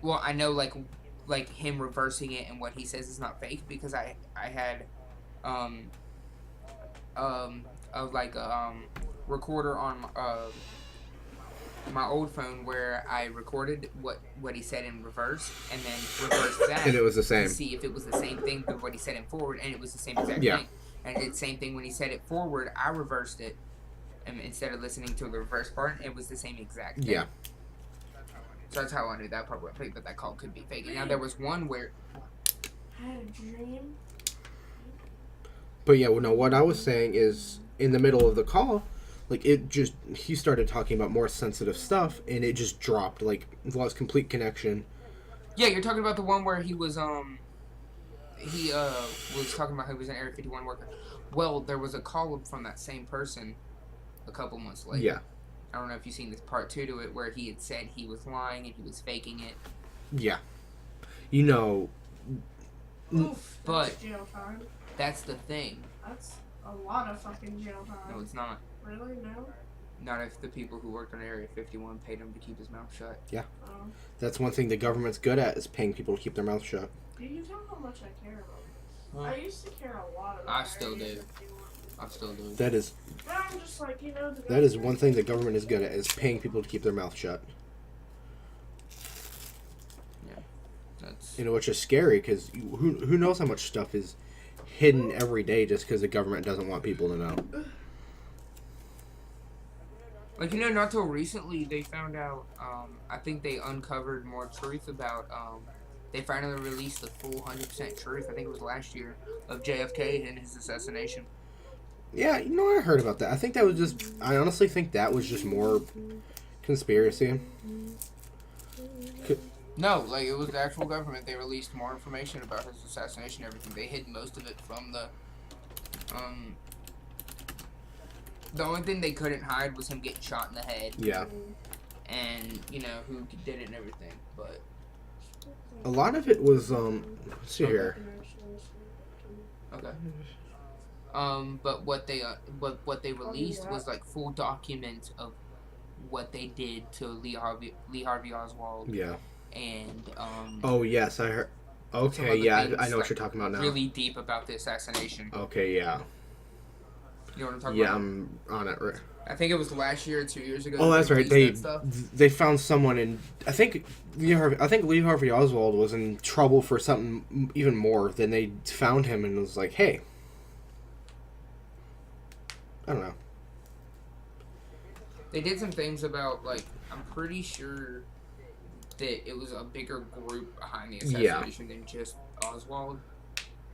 Well, I know like him reversing it and what he says is not fake because I had a recorder on my old phone where I recorded what he said in reverse and then reversed that And it was the to same. see if it was the same thing that what he said in forward, and it was the same exact Yeah. thing. And it's the same thing when he said it forward, I reversed it, and instead of listening to the reverse part, it was the same exact thing. Yeah. So that's how I knew that part was fake, but that call could be fake. And now there was one where I had a dream. But yeah, well, no, what I was saying is in the middle of the call, like he started talking about more sensitive stuff, and it just dropped, like lost complete connection. Yeah, you're talking about the one where he was talking about how he was an Area 51 worker. Well, there was a call from that same person a couple months later. Yeah. I don't know if you've seen this part 2 to it where he had said he was lying and he was faking it. Yeah. You know. Oof, But that's jail time. that's the thing. That's a lot of fucking jail time. No, it's not. Really? No? Not if the people who worked on Area 51 paid him to keep his mouth shut. Yeah. Oh. That's one thing the government's good at is paying people to keep their mouth shut. You can tell how much I care about this. Huh? I used to care a lot about I still Area do. 51. I still do. That is But I'm just like, you know, that is one thing the government is good at is paying people to keep their mouth shut. That's You know, which is scary because who knows how much stuff is hidden every day just because the government doesn't want people to know. like, you know, not till recently they found out. I think they uncovered more truth about. They finally released the full 100% truth. I think it was last year of JFK and his assassination. Yeah, you know, I heard about that. I think that was just. I honestly think that was just more conspiracy. No, like, it was the actual government. They released more information about his assassination and everything. They hid most of it from the. The only thing they couldn't hide was him getting shot in the head. Yeah. And, you know, who did it and everything. But. A lot of it was. Let's see here. Okay. But what they released was like full documents of what they did to Lee Harvey Oswald. Yeah. And Oh yes, I heard. some Okay, other yeah, things, I know what like, you're talking about now. really deep about the assassination. Okay, yeah. You know what I'm talking Yeah, about? I'm on it. Right. I think it was last year or 2 years ago. Oh, that that's right. released that stuff. They found someone in. I think Lee Harvey Oswald was in trouble for something even more. Then they found him and was like, "Hey, I don't know." They did some things about, like, I'm pretty sure that it was a bigger group behind the assassination than just Oswald.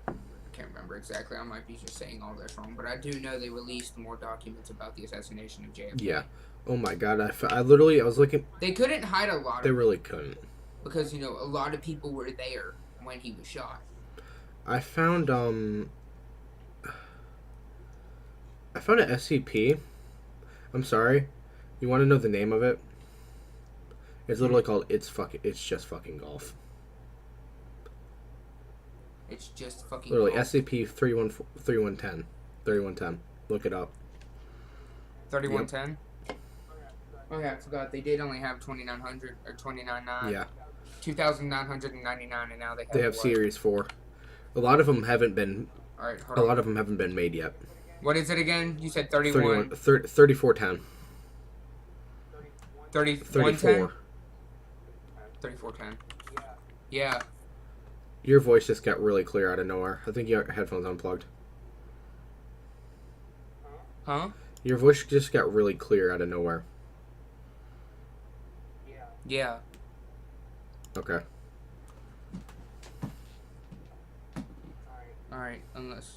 I can't remember exactly. I might be just saying all this wrong, but I do know they released more documents about the assassination of JFK. Yeah. Oh my God! I literally was looking. They couldn't hide a lot They of it really couldn't. because, you know, a lot of people were there when he was shot. I found an SCP. I'm sorry. You want to know the name of it? It's literally called It's Just Fucking Golf. It's just fucking. Literally golf. SCP 3110. Look it up. 3110. Oh yeah, I forgot. They did only have 2900 or 299. Yeah. 2,999, and now they have. They have what? Series 4. A lot of them haven't been. All right, hold A on. lot of them haven't been made yet. What is it again? You said 31. 3410. 3410. 3410. Yeah. Your voice just got really clear out of nowhere. I think your headphones unplugged. Huh? Your voice just got really clear out of nowhere. Yeah. Okay. All right. Unless.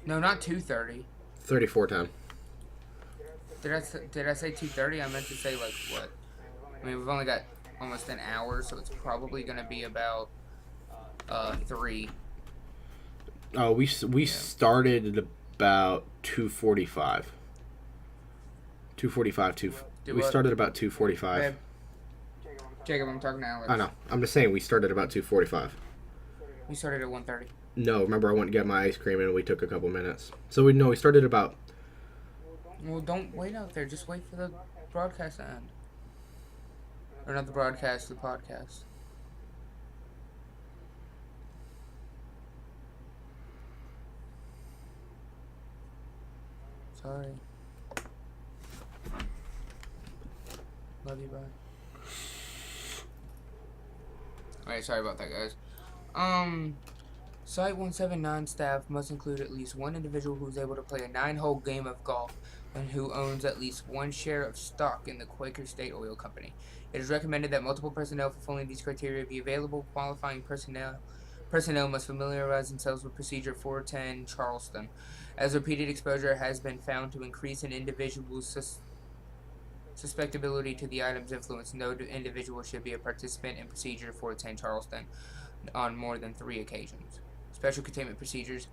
No, not 230. 3410. Did I say 230? I meant to say like what? I mean, we've only got almost an hour, so it's probably gonna be about 3. Oh, we started at about 2:45. 2:45. Do We what? started about 2:45. Babe. Jacob, I'm talking to Alex. I know. I'm just saying we started about 2:45. We started at 1:30. No, remember I went and got my ice cream and we took a couple minutes. So we started about. Well, don't wait out there. Just wait for the broadcast to end. Or not the broadcast, the podcast. Sorry. Love you, bye. Alright, sorry about that, guys. Site 179 staff must include at least one individual who is able to play a 9-hole game of golf and who owns at least one share of stock in the Quaker State Oil Company. It is recommended that multiple personnel fulfilling these criteria be available. Qualifying personnel must familiarize themselves with Procedure 410 Charleston, as repeated exposure has been found to increase an individual's susceptibility to the item's influence. No individual should be a participant in Procedure 410 Charleston on more than 3 occasions. Special containment procedures.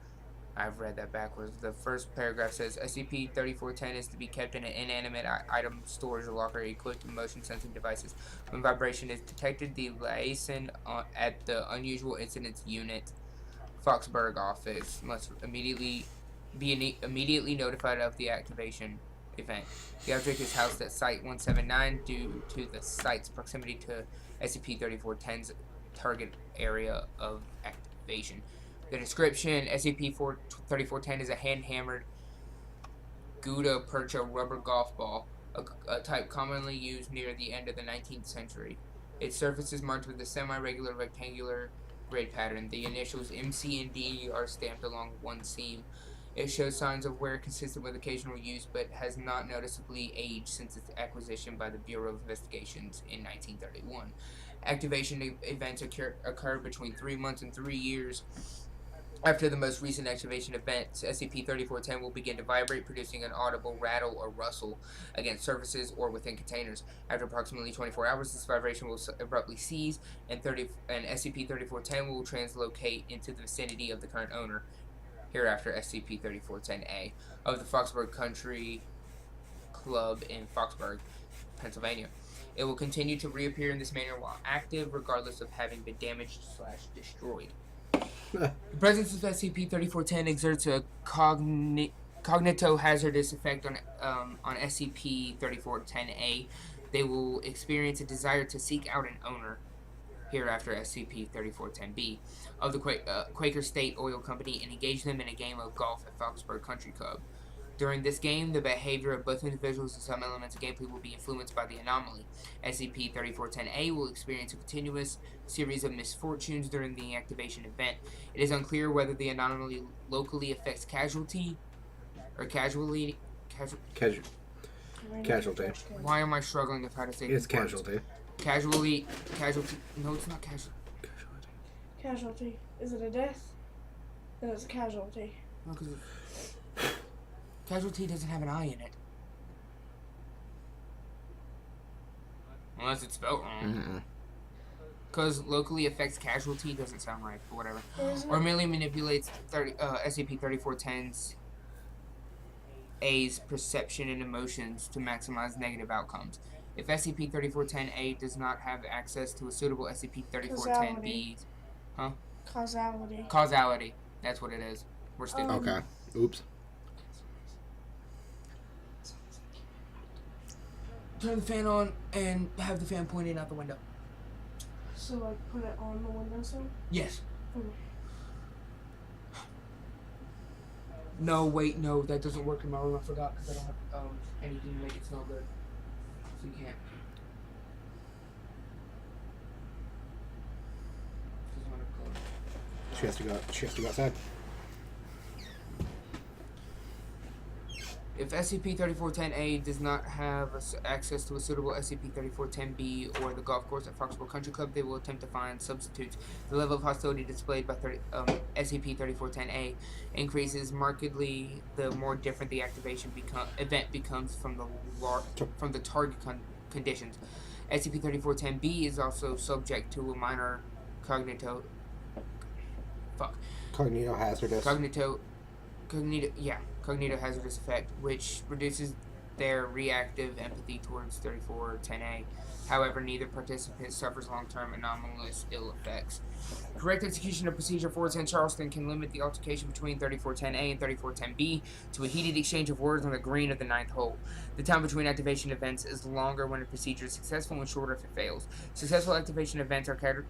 I've read that backwards. The first paragraph says SCP-3410 is to be kept in an inanimate item storage locker equipped with motion sensing devices. When vibration is detected, the liaison at the Unusual Incidents Unit, Foxburg office, must immediately notified of the activation event. The object is housed at Site-179 due to the site's proximity to SCP-3410's target area of activation. The description: SCP-3410 is a hand-hammered gutta percha rubber golf ball, a type commonly used near the end of the 19th century. Its surface is marked with a semi-regular rectangular grid pattern. The initials MC and D are stamped along one seam. It shows signs of wear consistent with occasional use, but has not noticeably aged since its acquisition by the Bureau of Investigations in 1931. Activation events occur between 3 months and 3 years. After the most recent activation event, SCP-3410 will begin to vibrate, producing an audible rattle or rustle against surfaces or within containers. After approximately 24 hours, this vibration will abruptly cease, and SCP-3410 will translocate into the vicinity of the current owner, hereafter SCP-3410-A, of the Foxburg Country Club in Foxburg, Pennsylvania. It will continue to reappear in this manner while active, regardless of having been damaged/destroyed. The presence of SCP-3410 exerts a cognitohazardous effect on SCP-3410-A. They will experience a desire to seek out an owner, hereafter SCP-3410-B, of the Quaker State Oil Company and engage them in a game of golf at Foxburg Country Club. During this game, the behavior of both individuals and some elements of gameplay will be influenced by the anomaly. SCP-3410-A will experience a continuous series of misfortunes during the activation event. It is unclear whether the anomaly locally affects casualty. Why am I struggling with how to say It's these words? casualty. Casualty. No, it's not casualty. Casualty. Is it a death? Then it's a casualty. No, because casualty doesn't have an I in it. Unless it's spelled wrong. Because locally affects casualty doesn't sound right, but whatever. Or merely manipulates SCP-3410's A's perception and emotions to maximize negative outcomes. If SCP-3410-A does not have access to a suitable SCP-3410-B... Causality. That's what it is. We're stupid. Okay. Oops. Turn the fan on and have the fan pointing out the window. So, like, put it on the windowsill? Yes. Okay. No, wait, no, that doesn't work in my room. I forgot because I don't have anything to make it smell good. So you can't. She has to go outside. If SCP-3410-A does not have access to a suitable SCP-3410-B or the golf course at Foxburg Country Club, they will attempt to find substitutes. The level of hostility displayed by SCP-3410-A increases markedly the more different the activation event becomes from the target conditions. SCP-3410-B is also subject to a minor cognitohazardous effect, which reduces their reactive empathy towards 3410-A. However, neither participant suffers long-term anomalous ill effects. Correct execution of Procedure 410 Charleston can limit the altercation between 3410-A and 3410-B to a heated exchange of words on the green of the 9th hole. The time between activation events is longer when a procedure is successful and shorter if it fails. Successful activation events are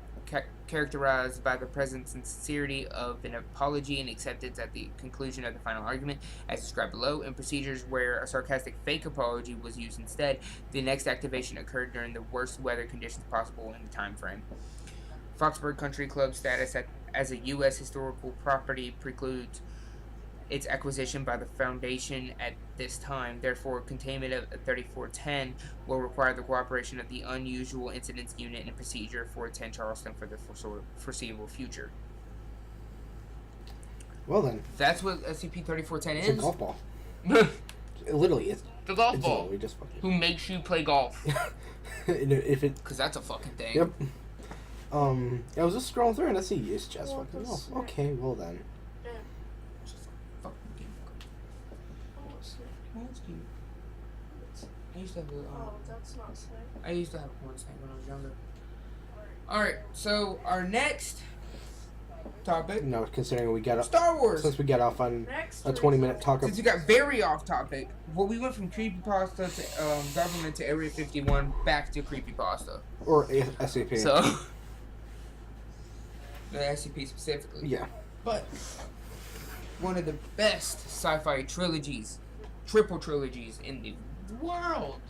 characterized by the presence and sincerity of an apology and acceptance at the conclusion of the final argument, as described below. In procedures where a sarcastic fake apology was used instead, the next activation occurred during the worst weather conditions possible in the time frame. Foxburg Country Club status as a U.S. historical property precludes its acquisition by the Foundation this time. Therefore, containment of 3410 will require the cooperation of the Unusual Incidents Unit and Procedure 410 Charleston for the foreseeable future. Well then, That's what SCP-3410 it's a is. golf ball. Literally, it's The golf it's ball. literally just fucking. Who makes you play golf? If it. Because that's a fucking thing. Yep. I was just scrolling through and I see it's just Well, fucking. that's- Oh, okay, well then. Yeah. It's just a fucking game. Oh, snake. Oh, that's cute. I used to have a, Oh, that's not snake. I used to have a corn snake when I was younger. Alright, so our next topic, No, considering we got Star Wars. since we got off on Next. a 20-minute talk of Since we got very off topic, well, we went from creepypasta to government to Area 51 back to creepypasta. or SCP. So, the SCP specifically. Yeah. But one of the best sci-fi triple trilogies in the world.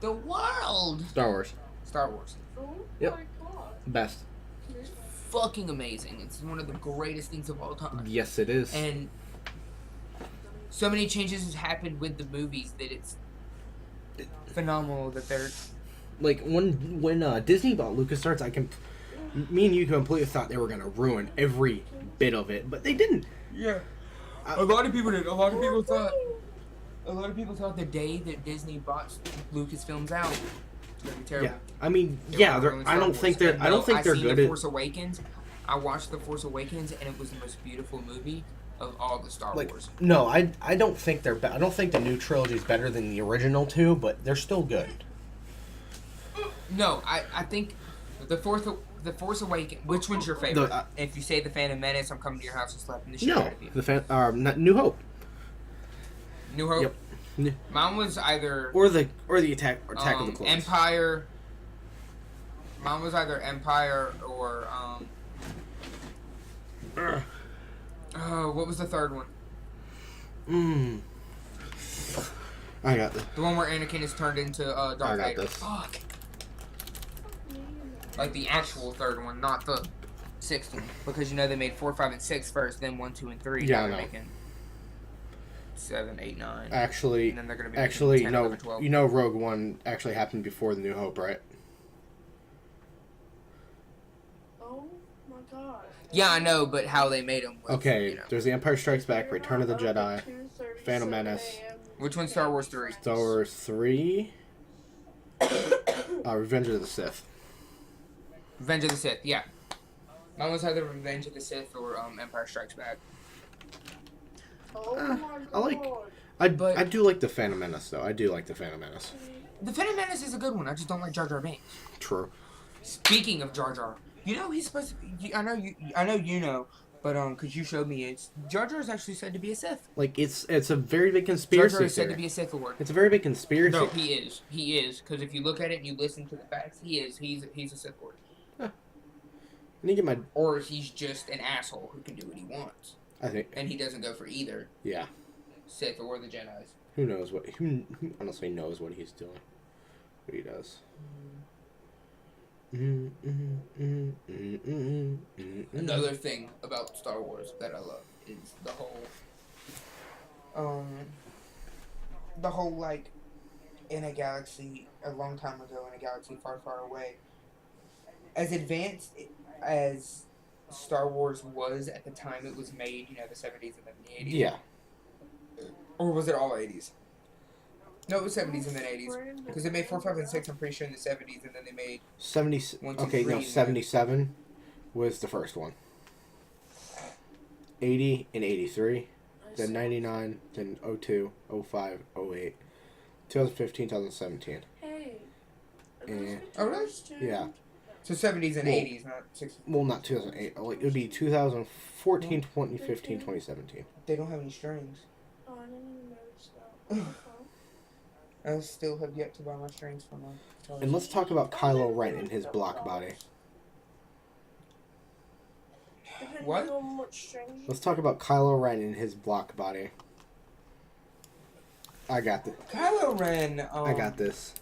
The world. Star Wars. Star Wars. Oh Yep. my god. Best. Fucking amazing. It's one of the greatest things of all time. Yes, it is. And so many changes has happened with the movies that it's phenomenal that they're Like when Disney bought LucasArts, me and you completely thought they were gonna ruin every bit of it, but they didn't. yeah. A lot of people did. A lot of people thought the day that Disney bought Lucasfilms out, it's gonna be terrible. Yeah, I mean, They yeah, were ruining I Star don't Wars. think they're. And I don't think they're seen good The at. Force Awakens. I watched The Force Awakens, and it was the most beautiful movie of all the Star Like, Wars. no, I don't think they're. I don't think the new trilogy is better than the original two, but they're still good. No, I think the Force Awakens. Which one's your favorite? If you say The Phantom Menace, I'm coming to your house and slapping the shit No, out of you. not New Hope. New Hope. Yep. N- Mine was either Or the Attack of the Clones. Empire. Mine was either Empire or what was the third one? I got this. The one where Anakin is turned into Darth I got Vader. this. Fuck. Like the actual third one, not the sixth one, because you know they made 4, 5, and 6 first, then 1, 2, and 3. Yeah, Now I they're know. making 7, 8, 9. Actually, And then they're gonna be making 10, no. 11, 12. You know, Rogue One actually happened before the New Hope, right? Oh my god. Yeah, I know, but how they made them. Was, Okay, You know. there's The Empire Strikes Back, Return of the Jedi, 2:37 Phantom Menace. a.m. Which one's Star Wars 3? Star Wars 3, Revenge of the Sith. Revenge of the Sith. Yeah. Mine was either Revenge of the Sith or Empire Strikes Back. Oh my god. I like- But- I do like the Phantom Menace, though. I do like the Phantom Menace. The Phantom Menace is a good one. I just don't like Jar Jar Binks. True. Speaking of Jar Jar, you know he's supposed to. I know you know, but because you showed me, it's Jar Jar is actually said to be a Sith. Like, it's a very big Jar conspiracy Jar is said to theory. be a Sith Lord. It's a very big conspiracy. No, he is. He is because if you look at it and you listen to the facts, he is. He's a Sith Lord, I need to get my. or he's just an asshole who can do what he wants, I think. and he doesn't go for either Yeah. Sith or the Jedi's. Who knows what? Who honestly knows what he's doing? What he does. Another thing about Star Wars that I love is the whole like in a galaxy a long time ago in a galaxy far, far away. As advanced as Star Wars was at the time it was made, you know, the 70s and then the 80s. Yeah. Or was it all 80s? No, it was 70s and then 80s. Because they made 4, 5, and 6, I'm pretty sure, in the 70s, and then they made 70. 1, 2, Okay, 3, no, and then- 77 was the first one. 80 and 83. Then 99. Then 02, 05, 08, 2015, 2017. Hey. Eh. Oh, really? Yeah. So 70s and Well- 80s, not 60s. Well, not 2008. Like, it would be 2014, 2015, 2017. They don't have any strings. Oh, I didn't even notice that. I still have yet to buy my strings for my guitars. And let's talk about Kylo Ren and his block body. Depending What? on what strings Let's talk about Kylo Ren and his block body. I got this. Kylo Ren. I got this.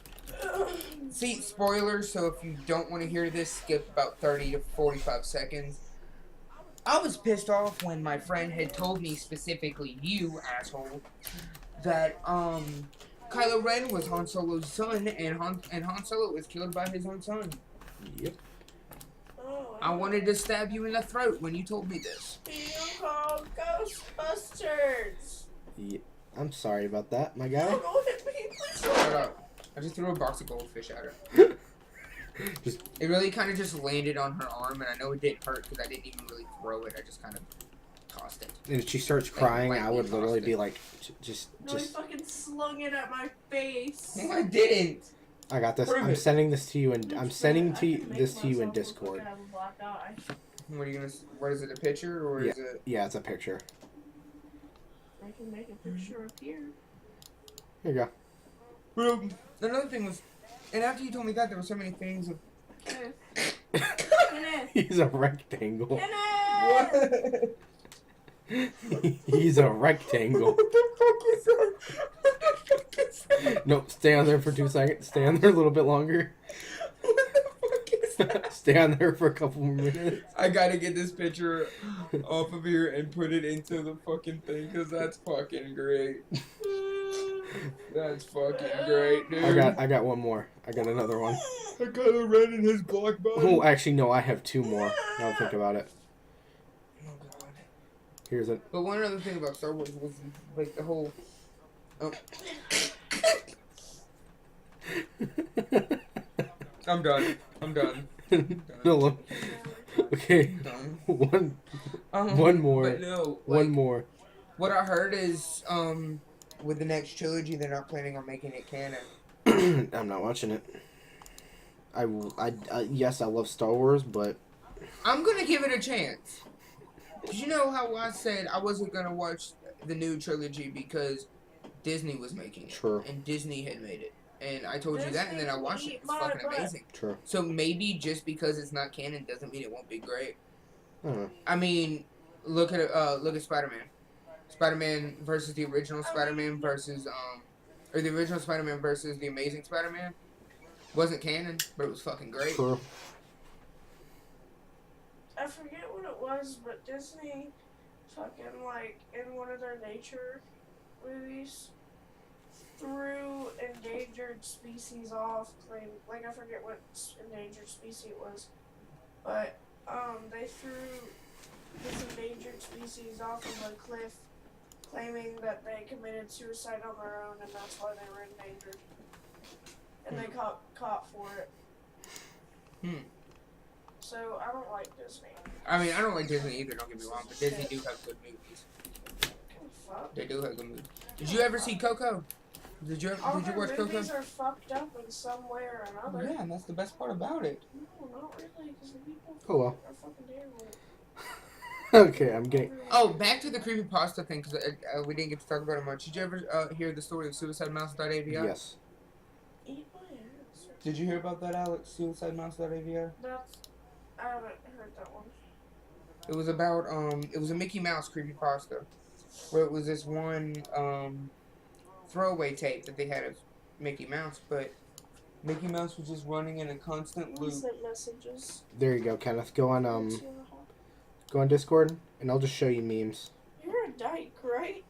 See, spoilers, so if you don't want to hear this, skip about 30 to 45 seconds. I was pissed off when my friend had told me, specifically you, asshole, that Kylo Ren was Han Solo's son, and Han Solo was killed by his own son. Yep. Oh, I wanted to stab you in the throat when you told me this. You called Ghostbusters. Yeah. I'm sorry about that, my guy. Don't hit me, please. Shut up. I just threw a box of goldfish at her. Just It really kind of just landed on her arm, and I know it didn't hurt because I didn't even really throw it. I just kind of tossed it. and if she starts crying, like I would we literally lost be it. like, just. No, he fucking slung it at my face. No, I didn't. I got this. Prove I'm it. sending this to you, and I'm sending I can make this to you in myself look like Discord. I have a black eye. What are you gonna? What is it? A picture or is it? Yeah, it's a picture. I can make a picture up here. Here you go. Well, another thing was, and after you told me that, there were so many things of. Kenneth. Kenneth. He's a rectangle. Kenneth. He's a rectangle. What the fuck is that? What the fuck is that? No, stay on there for 2 seconds. Stay on there a little bit longer. What the fuck is that? Stay on there for a couple more minutes. I gotta get this picture off of here and put it into the fucking thing, because that's fucking great. That's fucking great, dude. I got one more. I got another one. I got a red in his black body. Oh, actually, no, I have 2 more. Now think about it. Oh, God. Here's it. But one other thing about Star Wars was, like, the whole... I'm done. I'm done. No, look. Okay, I'm done. one more. But no, One like, more. what I heard is, with the next trilogy, they're not planning on making it canon. I'm not watching it. Yes, I love Star Wars, but I'm gonna give it a chance. 'Cause you know how I said I wasn't gonna watch the new trilogy because Disney was making it. True. And Disney had made it. And I told you that, and then I watched it. It's fucking amazing. true. So maybe just because it's not canon doesn't mean it won't be great. I don't know. I mean, look at Spider-Man. Spider-Man versus the original Spider-Man versus or the original Spider-Man versus the Amazing Spider-Man. Wasn't canon, but it was fucking great. True. I forget what it was, but Disney fucking, like, in one of their nature movies, threw endangered species off, like, I forget what endangered species it was, but, they threw this endangered species off of a cliff, claiming that they committed suicide on their own, and that's why they were endangered. And they caught for it. So, I don't like Disney. I mean, I don't like Disney either, don't get me wrong, but Disney do have good movies. Fuck. They do have good movies. Did you ever see Coco? Did you All watch their Coco? movies are fucked up in some way or another. Yeah, and that's the best part about it. No, not really, because the people Oh, well. are fucking terrible. Okay, I'm getting. Oh, back to the creepypasta thing, because we didn't get to talk about it much. Did you ever hear the story of SuicideMouse.avi? Yes. Eat my ass. Did you hear about that, Alex? SuicideMouse.avi? I haven't heard that one. It was about, it was a Mickey Mouse creepypasta, where it was this one, throwaway tape that they had of Mickey Mouse, but Mickey Mouse was just running in a constant loop. Instant messages. There you go, Kenneth. Go on You're go on Discord, and I'll just show you memes. a dyke, right?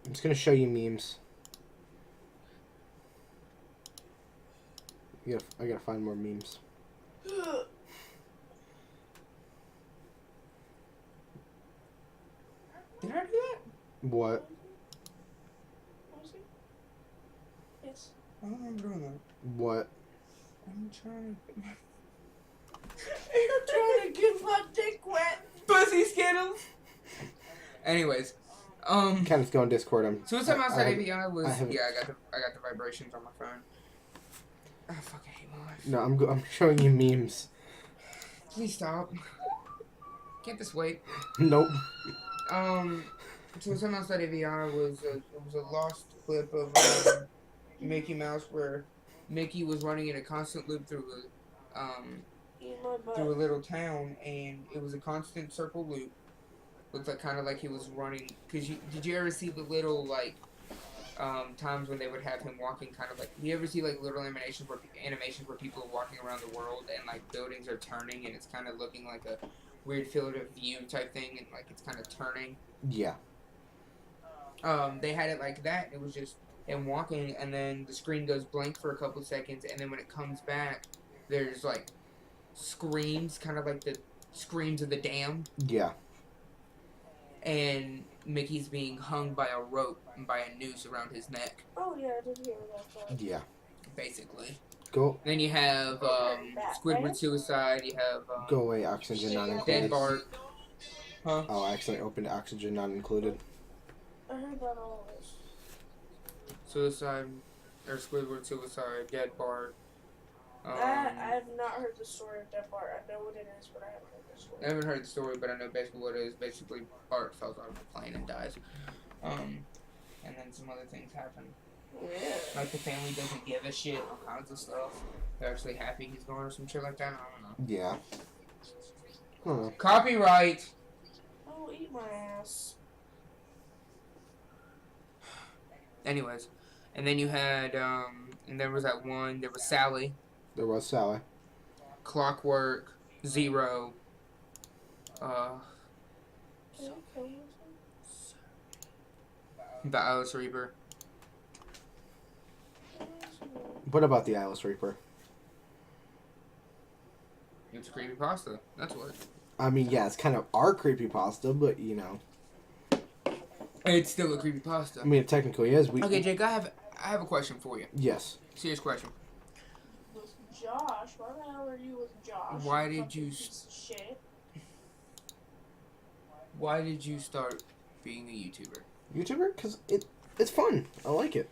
I'm just gonna show you memes. I gotta find more memes. Did I do that? What? Yes. I don't remember doing that. What? I'm trying to... You're trying to get my dick wet. Pussy Skittles! Anyways, Kenneth, go on Discord. SuicideMouse.avi was... I haven't- Yeah, I got the vibrations on my phone. Oh, fuck, I hate my life. No, I'm showing you memes. Please stop. Can't this wait? Nope. SuicideMouse.avi was a lost clip of Mickey Mouse where Mickey was running in a constant loop through Eat my butt. a little town, and it was a constant circle loop. Looked like kind of like he was running. Cause did you ever see the little like times when they would have him walking kind of like? Do you ever see like little animations where people are walking around the world and like buildings are turning and it's kind of looking like a weird field of view type thing and like it's kind of turning? Yeah. They had it like that. It was just him walking, and then the screen goes blank for a couple seconds, and then when it comes back, there's like screams, kind of like the screams of the dam, Yeah. and Mickey's being hung by a rope and by a noose around his neck, Oh yeah, I did hear about that. Yeah. basically. Go Then you have Squidward Suicide. You have go away. Oxygen not Dead included. Bart. Huh? Oh, I accidentally opened oxygen not included. I heard about all this. Suicide, or Squidward Suicide, Dead Bart. I have not heard the story of Dead Bart. I know what it is, but I haven't heard the story. I haven't heard the story, but I know basically what it is. Basically, Bart falls out of a plane and dies. And then some other things happen. Yeah. Like the family doesn't give a shit, all kinds of stuff. They're actually happy he's gone or some shit like that. I don't know. Yeah. I don't know. Copyright! Oh, eat my ass. Anyways. And then you had, and there was that one, there was Sally, There was Sally. Clockwork, Zero, Can you kill me? the Alice Reaper. What about the Alice Reaper? It's a creepypasta. That's what. I mean, yeah, it's kind of our creepypasta, but you know. It's still a creepypasta. I mean, it technically is. Okay, Jake, I have a question for you. Yes. Serious question. With Josh? Why the hell are you with Josh? Why You did fucking you piece of shit. Why did you start being a YouTuber? YouTuber? Because it's fun. I like it.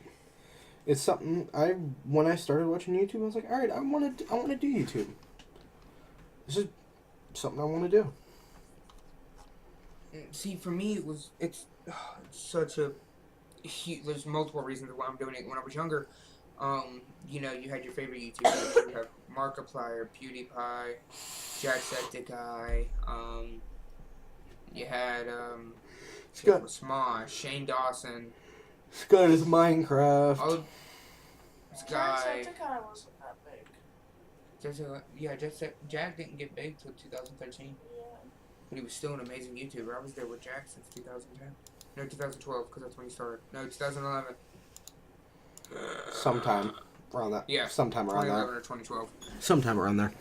It's something when I started watching YouTube, I was like, all right, I want to do YouTube. This is something I want to do. See, for me, it's such a huge. There's multiple reasons why I'm doing it. When I was younger, you know, you had your favorite YouTubers. You have Markiplier, PewDiePie, Jacksepticeye. You had Scott. Smosh, Shane Dawson. Scott is Minecraft. Oh, this guy. Jacksepticeye wasn't that big. Jack didn't get big till 2013, Yeah. but he was still an amazing YouTuber. I was there with Jack since 2010. No, 2012, because that's when he started. No, 2011. Sometime around that. Yeah. Sometime around 2011 there. or 2012. Sometime around there.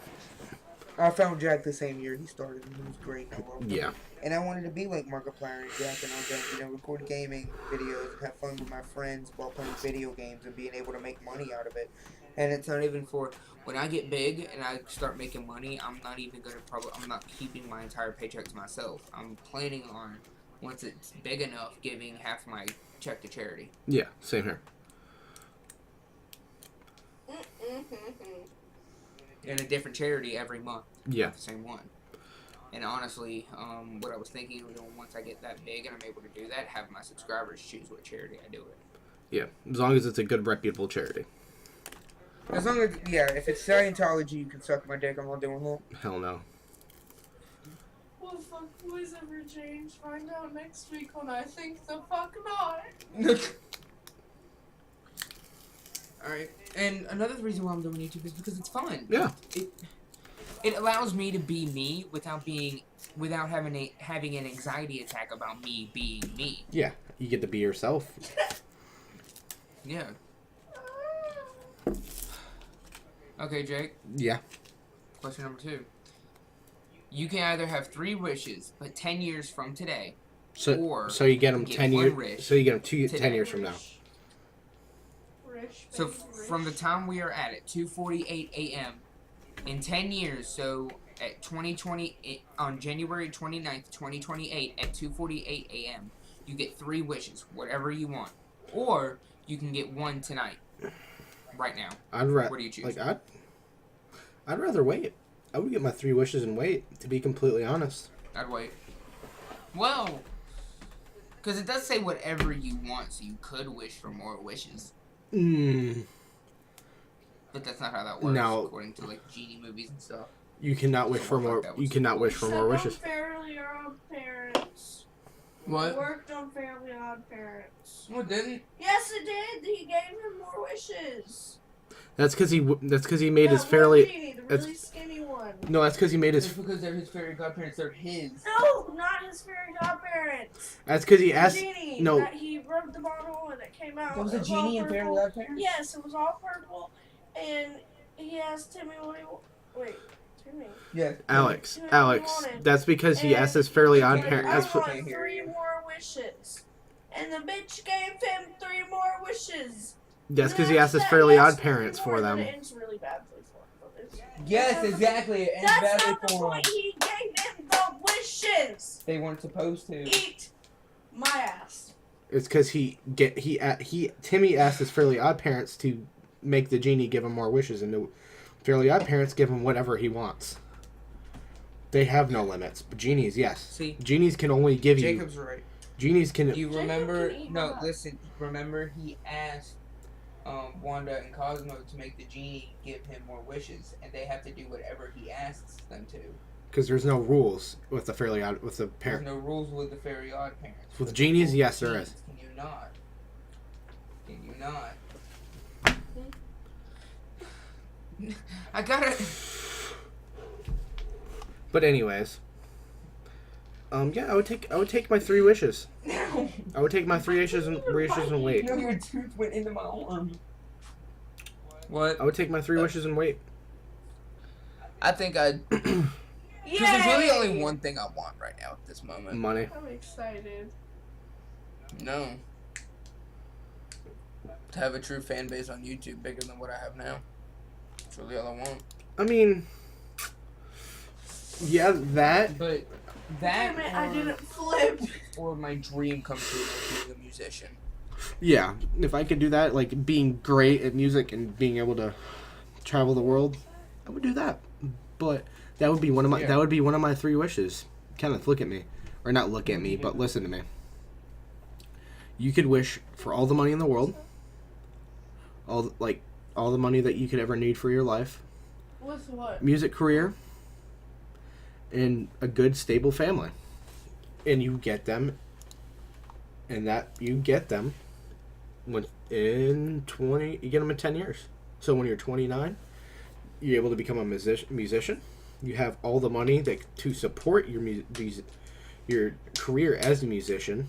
I found Jack the same year he started, and he was great. I loved him. Yeah. And I wanted to be like Markiplier and Jack and all that, you know, record gaming videos and have fun with my friends while playing video games and being able to make money out of it. And it's not even for when I get big and I start making money, I'm not keeping my entire paycheck to myself. I'm planning on, once it's big enough, giving half my check to charity. Yeah, same here. In a different charity every month. Yeah. Not the same one. And honestly, what I was thinking was once I get that big and I'm able to do that, have my subscribers choose what charity I do it. Yeah, as long as it's a good, reputable charity. As long as, if it's Scientology, you can suck my dick. I'm not doing that. Hell no. Will the fuck boys ever change? Find out next week when I think the fuck not. Alright. And another reason why I'm doing YouTube is because it's fun. Yeah. It allows me to be me without having an anxiety attack about me being me. Yeah, you get to be yourself. Yeah. Okay, Jake. Yeah. Question number 2. You can either have 3 wishes, but 10 years from today, So you get them 10 years. So you get them 10 years from now. So from the time we are at 2:48 a.m. in 10 years, so at 2020 on January 29th, 2028 at 2:48 a.m. you get 3 wishes, whatever you want, or you can get 1 tonight, right now. What do you choose? I'd rather wait. I would get my 3 wishes and wait. To be completely honest. I'd wait. Well, because it does say whatever you want, so you could wish for more wishes. But that's not how that works, according to like genie movies and stuff. You cannot wish for more. You cannot wish for more wishes. Fairly Odd Parents. What? It worked on Fairly Odd Parents. Well, it didn't. Yes, it did. He gave him more wishes. That's because he made his That fairly. one genie, the really skinny one. No, that's because he made It's his. because they're his fairy godparents. They're his. No, not his fairy godparents. That's because he asked. The genie no. that he rubbed out. There was a It all genie in Fairly purple. Odd Parents? Yes, it was all purple, and he asked Timmy what he wait, Timmy. Yeah. Alex, Timmy, what he Alex. wanted. That's because he And asked his Fairly he Odd said, Parents. I That's what, want 3 more wishes, and the bitch gave him 3 more wishes. that's because he And asked his that- Fairly yes, Odd Parents 3 for more, them. but it ends really badly for him. But it's- Yes, exactly. It ends That's badly not the for 'em. point. He gave them the wishes. They weren't supposed to. Eat my ass. It's because Timmy asked his Fairly Odd Parents to make the genie give him more wishes, and the Fairly Odd Parents give him whatever he wants. They have no limits. But genies, yes. See, Genies can only give Jacob's right. you. Genies can. Do you Jacob remember? can eat No, my- listen. Remember, he asked Wanda and Cosmo to make the genie give him more wishes, and they have to do whatever he asks them to. Because there's no rules with the Fairly Odd with the There's parent. no rules with the Fairy Odd Parents. With But genies, with yes, there genies, is. Can you not? Can you not? I gotta. But anyways, yeah, I would take my 3 wishes. No. I would take my 3 wishes and wait. No, your tooth went into my arm. What? I would take my 3 wishes and wait. I think I'd. Because there's really only one thing I want right now at this moment. Money. I'm excited. No. To have a true fan base on YouTube bigger than what I have now. That's really all I want. I mean, yeah, that. But that Damn it, I didn't flip. or my dream come true of being a musician. Yeah, if I could do that, like being great at music and being able to travel the world, I would do that. But that would be one of my Yeah. that would be one of my 3 wishes. Kenneth, look at me, or not look at me, but listen to me. You could wish for all the money in the world, all the money that you could ever need for your life, With what? music career, and a good stable family, and you get them. And that you get them when you get them in 10 years. So when you're 29, you're able to become a musician. You have all the money to support your career as a musician,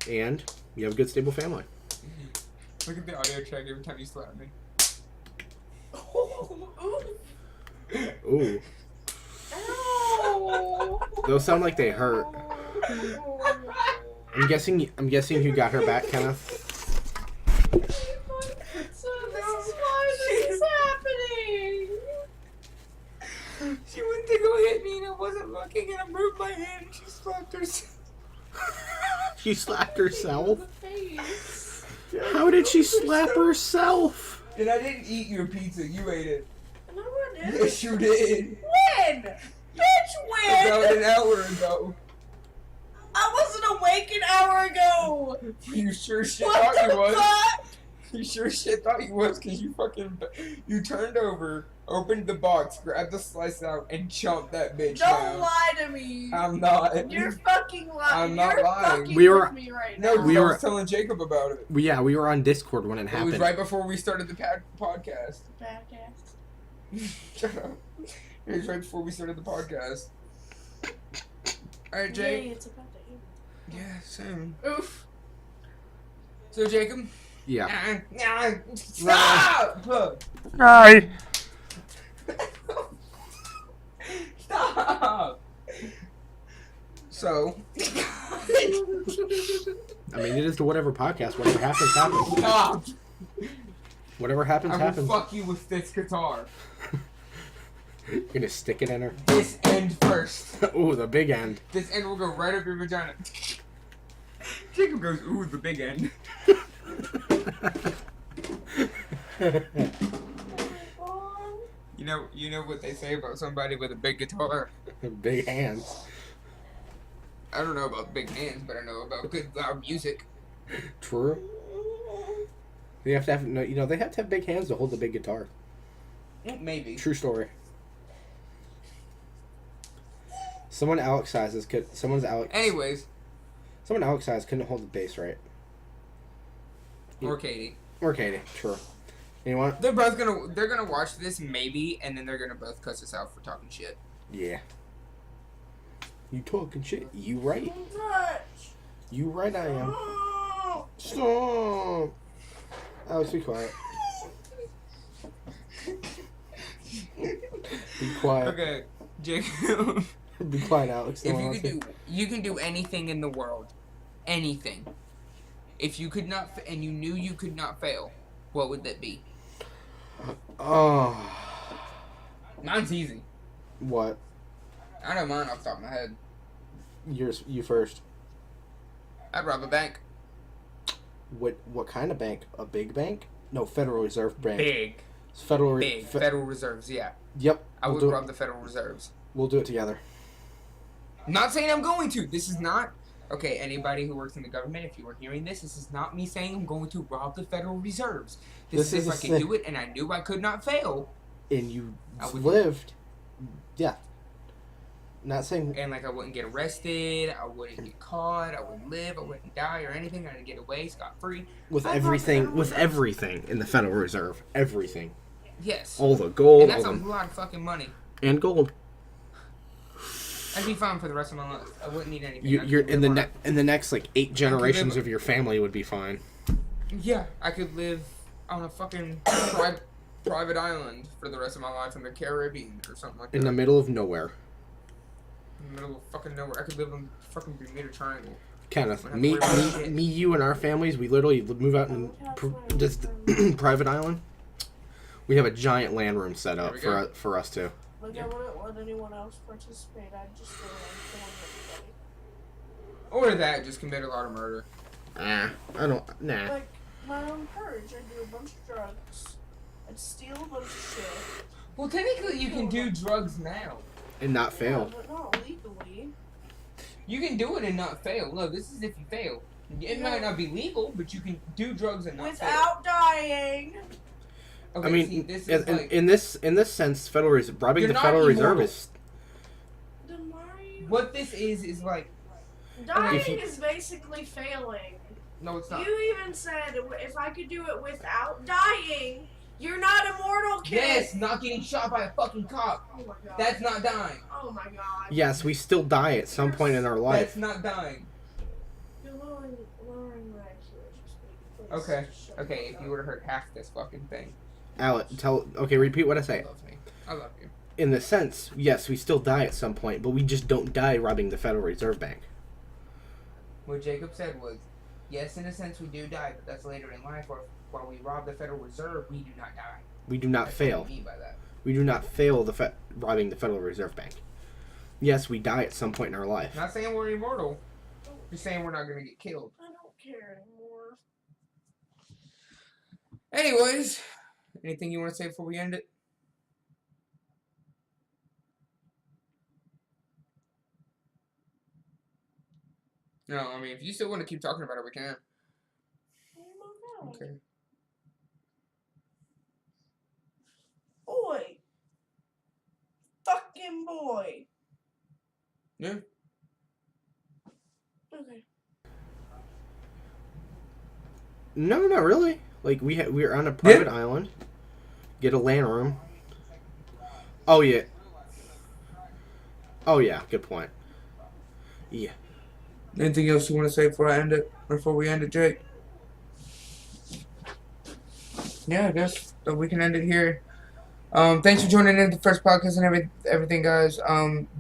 and you have a good stable family. Look at the audio track every time you slap me. Ooh, Ow. those sound like they hurt. I'm guessing you got her back, Kenneth. So this is why this is happening. She went to go hit me and I wasn't looking and I moved my hand and she slapped herself. She slapped herself. The face. How did she slap herself? And I didn't eat your pizza, you ate it. No, I didn't. Yes, you did. When? Bitch, About when? an hour ago. I wasn't awake an hour ago. You sure shit What thought the you was. fuck? You sure shit thought you was because you turned over, opened the box, grabbed the slice out, and chomped that bitch Don't down. lie to me. I'm not. You're fucking lying. I'm not You're lying. fucking We were- with me right No, now. We I were- was telling Jacob about it. We were on Discord when it It happened. was right before we started the podcast. Jackass. Shut up. It was right before we started the podcast. Alright, Yay, Jake. it's about to end. Yeah, same. Oof. So, Jacob. Yeah. Stop! Hi. Stop! So. I mean, it is the whatever podcast. Whatever happens, happens. Stop! Whatever happens, I will happens. fuck you with this guitar. You're gonna stick it in her. This end first. Ooh, the big end. This end will go right up your vagina. Jacob goes, ooh, the big end. You know what they say about somebody with a big guitar? Big hands. I don't know about big hands, but I know about good loud music. True. They have to have they have to have big hands to hold the big guitar. Maybe. True story. Someone Alex sizes someone Anyways, Alex size couldn't hold the bass right. or Katie. Or Katie. True. You want? They're gonna watch this maybe, and then they're gonna both cuss us out for talking shit. Yeah. You talking shit. You right. Touch. You right I am. Oh. Stop. Alex, be quiet. Be quiet. Okay, Jacob. Be quiet, Alex. If you can do anything in the world, anything. If you could not, and you knew you could not fail, what would that be? Oh. Mine's easy. What? I know mine off the top of my head. You first. I'd rob a bank. What kind of bank? A big bank? No, Federal Reserve Bank. Big. It's Federal Reserves, yeah. Yep. I would rob the Federal Reserves. We'll do it together. Not saying I'm going to. This is not... Okay, anybody who works in the government, if you were hearing this is not me saying I'm going to rob the Federal Reserves. This is if I could do it and I knew I could not fail. And you lived. Yeah. Not saying... And, like, I wouldn't get arrested, I wouldn't get caught, I wouldn't live, I wouldn't die or anything, I'd get away scot-free. With everything in the Federal Reserve. Everything. Yes. All the gold. And that's a lot of fucking money. And gold. I'd be fine for the rest of my life. I wouldn't need anything. You're in the next, like, 8 generations of your family would be fine. Yeah, I could live on a fucking private island for the rest of my life in the Caribbean or something like that. In the middle of nowhere. In the middle of fucking nowhere. I could live in fucking Bermuda Triangle. Kenneth, me, you, and our families, we literally move out in just private island. We have a giant land room set up for us too. Like, I wouldn't let anyone else participate. I'd just go around killing everybody. Or that, just commit a lot of murder. I don't. Nah. Like, my own purge. I'd do a bunch of drugs. I'd steal a bunch of shit. Well, technically, you can do drugs now. And not fail. Yeah, but not legally. You can do it and not fail. No, this is if you fail. It might not be legal, but you can do drugs and not fail. Without dying. Okay, I mean, see, this is in this sense, robbing the Federal Reserve is. Then why are you... What this is like. Dying is basically failing. No, it's not. You even said if I could do it without dying, you're not immortal, kid. Yes, not getting shot by a fucking cop. Oh my god. That's not dying. Oh my god. Yes, we still die at some point in our life. That's not dying. You're lowering my IQ. Okay. Okay, if you would have heard half this fucking thing. Alex, repeat what I say. You love me. I love you. In the sense, yes, we still die at some point, but we just don't die robbing the Federal Reserve Bank. What Jacob said was, yes, in a sense we do die, but that's later in life. Or while we rob the Federal Reserve, we do not die. We do not That's fail. what I mean by that. We do not fail robbing the Federal Reserve Bank. Yes, we die at some point in our life. Not saying we're immortal. Just saying we're not going to get killed. I don't care anymore. Anyways, anything you want to say before we end it? No, I mean, if you still want to keep talking about it, we can. Okay. Boy. Fucking boy. Yeah. Okay. No, not really. Like we're on a private island. Get a land room. Oh yeah. Oh yeah. Good point. Yeah. Anything else you want to say before I end it? Or before we end it, Jake? Yeah, I guess we can end it here. Thanks for joining in the first podcast and everything, guys.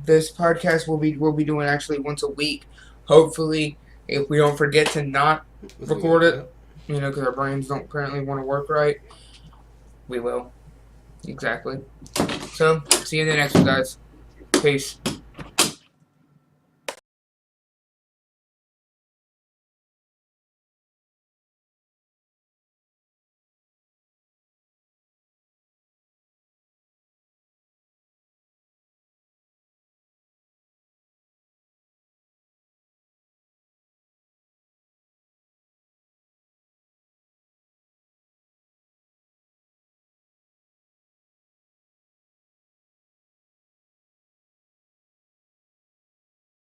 This podcast we'll be doing actually once a week. Hopefully, if we don't forget to not record it, you know, because our brains don't currently want to work right, we will. Exactly. So, see you in the next one, guys. Peace.